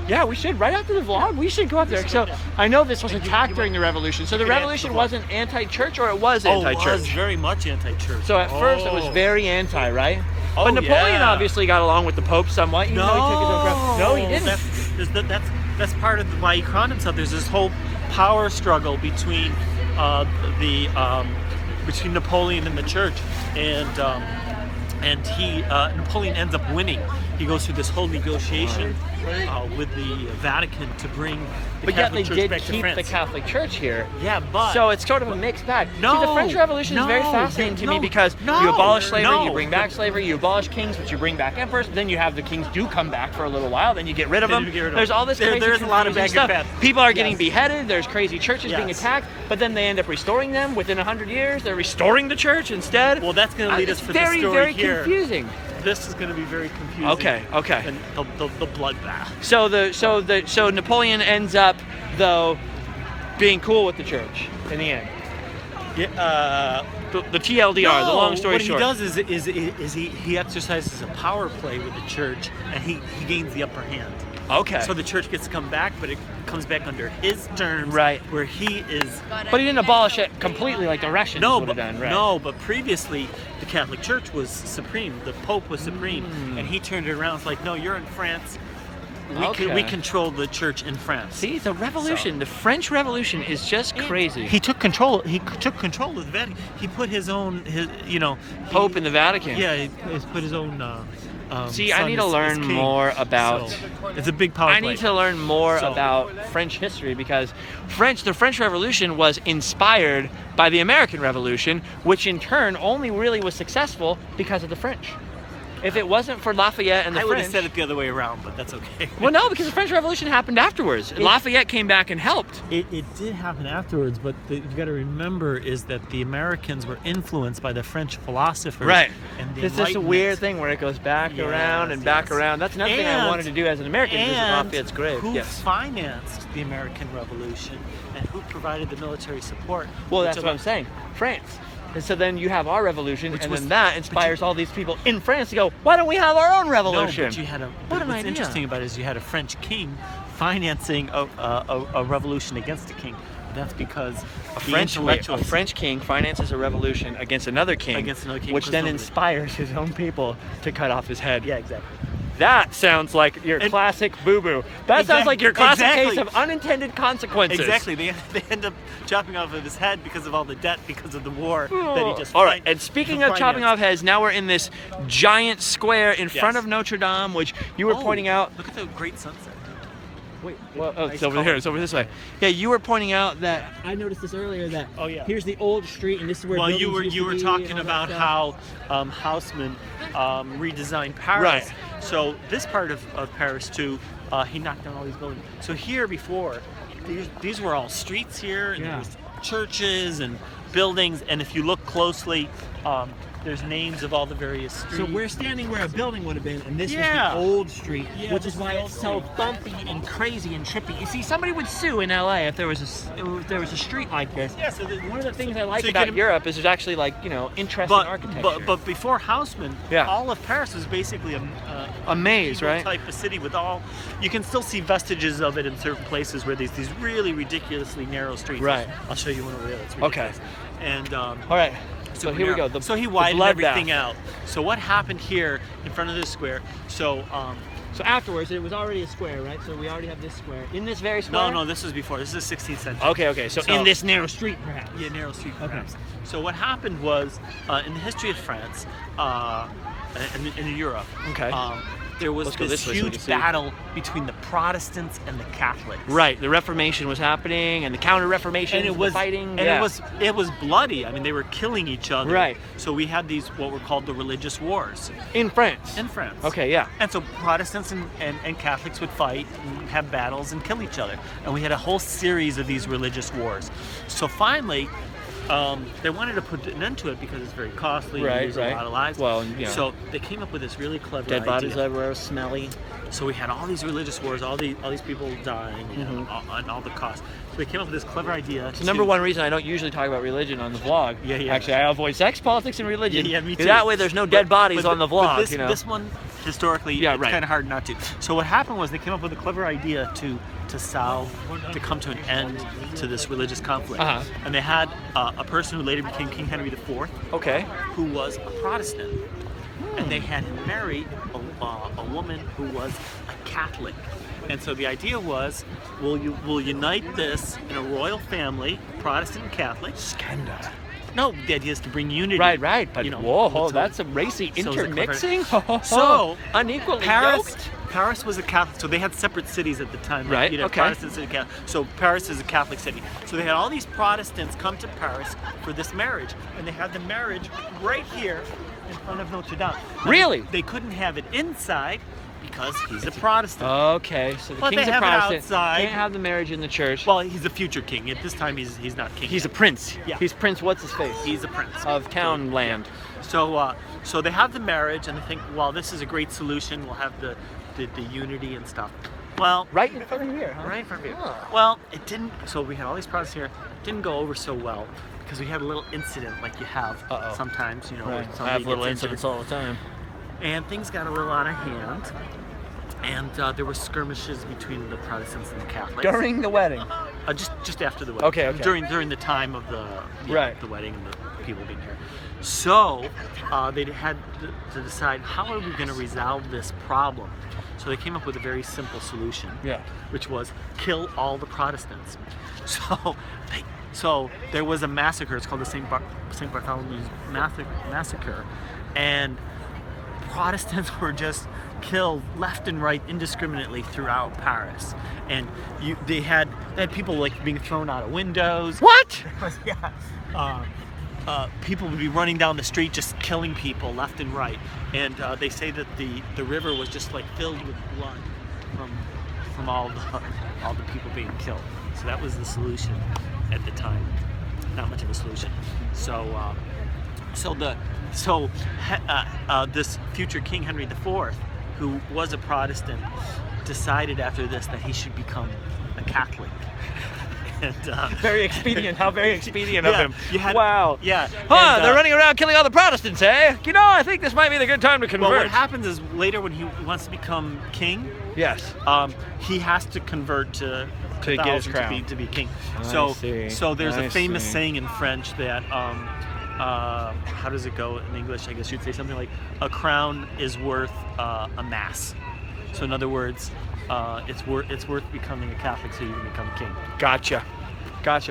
A: Yeah, we should. Right after the vlog, we should go up there. So I know this was attacked during the revolution. So the revolution wasn't anti-church, or it was
B: Oh, it
A: anti-church?
B: was very much anti-church.
A: So at first it was very anti, right?
B: Oh,
A: But Napoleon
B: yeah.
A: obviously got along with the Pope somewhat, even though he took his own crown. No, he didn't.
B: That's part of why he crowned himself. There's this whole power struggle between between Napoleon and the church, and Napoleon ends up winning. He goes through this whole negotiation with the Vatican to bring the
A: But yet
B: Catholic
A: they
B: Church
A: did
B: back to
A: keep
B: France.
A: the Catholic Church here.
B: Yeah, but
A: So it's sort of a mixed bag.
B: No,
A: See, the French Revolution is very
B: no,
A: fascinating to me
B: no,
A: because
B: no,
A: you abolish slavery,
B: no.
A: you bring back slavery, you abolish kings, but you bring back emperors. Then you have the kings do come back for a little while, then you get rid of
B: Then
A: them.
B: you get rid of
A: There's
B: them.
A: all this crazy
B: There's a lot of
A: confusing
B: back and
A: stuff.
B: forth.
A: People are getting
B: Yes.
A: beheaded, there's crazy churches being
B: Yes.
A: attacked, but then they end up restoring them within 100 years. They're restoring the church instead.
B: Well, that's going to lead us
A: It's
B: for the
A: very,
B: story
A: very
B: here.
A: confusing.
B: This is going to be very confusing.
A: Okay.
B: And the bloodbath.
A: So Napoleon ends up though being cool with the church in the end.
B: Yeah.
A: The TLDR, the long story
B: what
A: short.
B: What he does is he exercises a power play with the church, and he gains the upper hand.
A: Okay.
B: So the church gets to come back, but it comes back under his terms,
A: Right.
B: Where he is.
A: But he didn't abolish it completely like the Russians would have done, right?
B: No, but previously the Catholic Church was supreme. The Pope was supreme, and he turned it around. It's like, no, you're in France. We control the church in France.
A: See, the revolution, the French Revolution is just crazy.
B: He took control. He took control of the Vatican. He put his
A: Pope in the Vatican.
B: Yeah, he put his own.
A: See,
B: son
A: I need to
B: as
A: learn
B: king.
A: more about.
B: So, it's a big power
A: I
B: play.
A: need to learn more
B: So-
A: about French history because the French Revolution was inspired by the American Revolution, which in turn only really was successful because of the French. If it wasn't for Lafayette and the
B: I would
A: French,
B: have said it the other way around, but that's okay.
A: well, no, because the French Revolution happened afterwards. Lafayette came back and helped.
B: It did happen afterwards, but you've got to remember is that the Americans were influenced by the French philosophers.
A: Right.
B: And the
A: It's just a
B: Enlightenment.
A: weird thing where it goes back around and back around. That's another thing I wanted to do as an American, visit
B: And
A: Lafayette's grave.
B: who
A: Yes.
B: financed the American Revolution and who provided the military support?
A: Well,
B: which
A: that's what I'm saying. France. And so then you have our revolution, and then that inspires all these people in France to go, why don't we have our own revolution?
B: No, but you had
A: What an
B: what's
A: idea.
B: interesting about it is you had a French king financing a revolution against a king. That's because
A: a French king finances a revolution against another king, which then
B: presumably.
A: inspires his own people to cut off his head.
B: Yeah, exactly.
A: That sounds like your classic boo-boo. That sounds like your classic case of unintended consequences.
B: Exactly. They end up chopping off of his head because of all the debt, because of the war that he just.
A: All right. And speaking of chopping off heads, now we're in this giant square in front
B: Yes.
A: of Notre Dame, which you were pointing out.
B: Look at the great sunset.
A: Wait, well, it's
B: Nice
A: over
B: color.
A: here. It's over this way. Yeah, you were pointing out that I noticed this earlier. That here's the old street, and this is where.
B: Well,
A: buildings
B: you were
A: used to be
B: talking
A: and all
B: about
A: that
B: how Haussmann redesigned Paris.
A: Right.
B: So this part of Paris too, he knocked down all these buildings. So here before, these were all streets here, and there was churches and buildings. And if you look closely, there's names of all the various streets.
A: So we're standing where a building would have been, and this was
B: Yeah.
A: the old street,
B: Yeah,
A: which
B: this
A: is
B: is
A: why
B: the
A: it's
B: old
A: so
B: street.
A: bumpy and crazy and trippy. You see, somebody would sue in LA if there was a street like this.
B: Yeah, so
A: One of the things I like
B: so you
A: about
B: can-
A: Europe is there's actually interesting architecture.
B: But before Haussmann, all of Paris was basically
A: a maze, right?
B: Type of city with all. You can still see vestiges of it in certain places where there's these really ridiculously narrow streets.
A: Right.
B: I'll show you one over there. That's
A: Okay.
B: ridiculous. And
A: All right. So here we go.
B: So he widened
A: bloodbath.
B: everything out. So what happened here in front of this square? So
A: afterwards, it was already a square, right? So we already have this square. In this very square?
B: no, this was before. This is 16th century.
A: Okay. So in this narrow street, perhaps.
B: Yeah, narrow street, perhaps. So what happened was, in the history of France, and in Europe,
A: Okay.
B: there was
A: Let's go
B: this
A: this way so we can
B: huge
A: see.
B: battle between the Protestants and the Catholics.
A: Right, the Reformation was happening, and the Counter-Reformation,
B: And it was
A: fighting.
B: and
A: yeah.
B: it was bloody. I mean, they were killing each other.
A: Right.
B: So we had these what were called the religious wars
A: in France.
B: in France.
A: Okay, yeah.
B: And so Protestants and Catholics would fight and have battles and kill each other. And we had a whole series of these religious wars. So finally, they wanted to put an end to it because it's very costly.
A: Right,
B: and lose
A: right.
B: a lot of lives.
A: Well, yeah.
B: So they came up with this really clever
A: Dead
B: idea.
A: bodies everywhere, smelly.
B: So we had all these religious wars, all these people dying, and all the costs. So they came up with this clever idea.
A: It's the number one reason I don't usually talk about religion on the vlog.
B: Yeah, yeah.
A: Actually, I avoid sex, politics, and religion.
B: Yeah, me too.
A: That way, there's no dead bodies on the vlog.
B: But
A: you know.
B: this one, historically,
A: Yeah,
B: it's
A: right.
B: kind of hard not to. So what happened was they came up with a clever idea to come to an end to this religious conflict.
A: Uh-huh.
B: And they had a person who later became King Henry IV,
A: Okay.
B: who was a Protestant, and they had him marry a woman who was a Catholic. And so the idea was, we'll unite this in a royal family, Protestant and Catholic.
A: Scandal.
B: No, the idea is to bring unity.
A: Right. But
B: You know,
A: whoa,
B: so-
A: that's a racy
B: so it's a clever-
A: intermixing.
B: So,
A: unequally
B: Paris
A: yoked.
B: was a Catholic, so they had separate cities at the time.
A: Right,
B: You know,
A: okay.
B: Protestants and Catholic. So Paris is a Catholic city. So they had all these Protestants come to Paris for this marriage, and they had the marriage right here in front of Notre Dame. Now,
A: Really?
B: They couldn't have it inside because he's a Protestant.
A: Okay, so the
B: But
A: king's
B: they
A: a
B: have it
A: Protestant.
B: outside.
A: Can't have the marriage in the church.
B: Well, he's a future king. At this time, he's not king.
A: He's a
B: yet.
A: prince.
B: Yeah.
A: He's Prince what's his face?
B: He's a prince
A: of town land.
B: So they have the marriage, and they think, well, this is a great solution. We'll have the unity and stuff. Well,
A: Right in front of here, huh?
B: right in front of you.
A: Huh.
B: Well, it didn't. So we had all these Protestants here. It didn't go over so well because we had a little incident, like you have
A: Uh-oh.
B: sometimes. You know, where
A: Right. I
B: somebody
A: have little
B: gets injured.
A: incidents all the time.
B: And things got a little out of hand. And there were skirmishes between the Protestants and the Catholics.
A: During the wedding.
B: Just after the wedding.
A: Okay.
B: During the time of the
A: Right.
B: the wedding and the people being here. So they had to decide, how are we going to resolve this problem? So they came up with a very simple solution.
A: Yeah.
B: Which was kill all the Protestants. So there was a massacre. It's called the St. Bartholomew's massacre, and Protestants were just killed left and right indiscriminately throughout Paris. And they had people like being thrown out of windows.
A: What?
B: Yeah. People would be running down the street just killing people left and right. And they say that the river was just like filled with blood from all the people being killed. So that was the solution at the time. Not much of a solution. This future King Henry IV, who was a Protestant, decided after this that he should become a Catholic. And,
A: Very expedient. How very expedient of
B: Yeah,
A: him.
B: you had-
A: Wow.
B: yeah.
A: Huh,
B: And,
A: they're running around killing all the Protestants, eh? You know, I think this might be the good time to convert.
B: Well, what happens is later when he wants to become king,
A: Yes.
B: he has to convert to
A: get his
B: Catholicism
A: crown.
B: to be king.
A: I
B: So
A: see.
B: there's
A: I
B: a famous
A: see.
B: saying in French that how does it go in English? I guess you'd say something like a crown is worth a mass. So in other words, it's worth becoming a Catholic so you can become king.
A: Gotcha.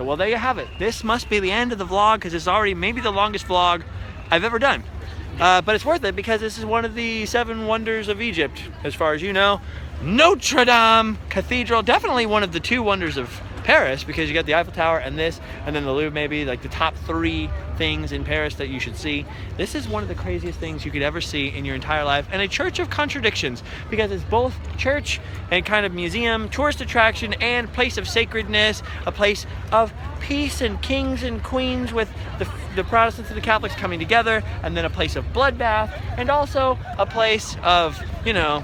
A: Well, there you have it. This must be the end of the vlog because it's already maybe the longest vlog I've ever done. But it's worth it because this is one of the 7 wonders of Egypt, as far as you know. Notre Dame Cathedral, definitely one of the 2 wonders of Paris because you got the Eiffel Tower and this, and then the Louvre, maybe like the top 3 things in Paris that you should see. This is one of the craziest things you could ever see in your entire life, and a church of contradictions because it's both church and kind of museum, tourist attraction, and place of sacredness, a place of peace and kings and queens with the Protestants and the Catholics coming together, and then a place of bloodbath, and also a place of, you know,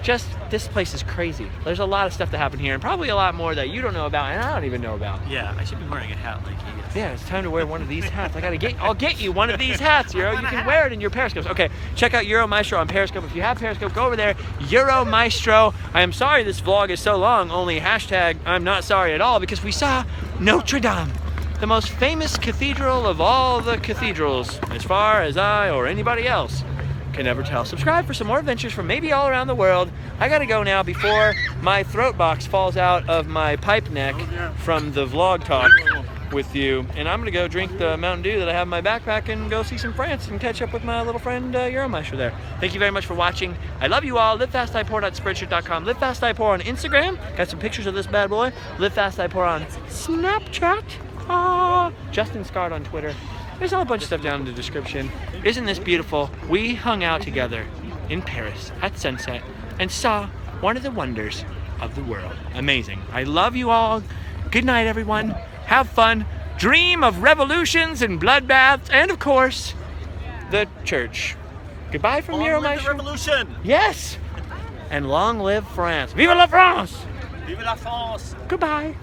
A: just this place is crazy. There's a lot of stuff that happened here, and probably a lot more that you don't know about, and I don't even know about.
B: Yeah, I should be wearing a hat like he is.
A: Yeah, it's time to wear one of these hats. I'll get you one of these hats, Euro. You can wear it in your Periscopes. Okay, check out Euro Maestro on Periscope. If you have Periscope, go over there. Euro Maestro. I am sorry this vlog is so long, only hashtag I'm not sorry at all, because we saw Notre Dame, the most famous cathedral of all the cathedrals, as far as I or anybody else can never tell. Subscribe for some more adventures from maybe all around the world. I gotta go now before my throat box falls out of my pipe neck from the vlog talk. with you. And I'm gonna go drink the Mountain Dew that I have in my backpack and go see some France and catch up with my little friend Euro Maestro there. Thank you very much for watching. I love you all. LiveFastDiePoor.spreadshirt.com. LiveFastDiePoor on Instagram. Got some pictures of this bad boy. LiveFastDiePoor on Snapchat. JustinScarred on Twitter. There's a whole bunch of stuff down in the description. Isn't this beautiful? We hung out together in Paris at sunset and saw one of the wonders of the world. Amazing. I love you all. Good night, everyone. Have fun. Dream of revolutions and bloodbaths, and of course, the church. Goodbye from Euro Maestro.
B: Revolution!
A: Yes! And long live France. Vive la France!
B: Vive la France!
A: Goodbye.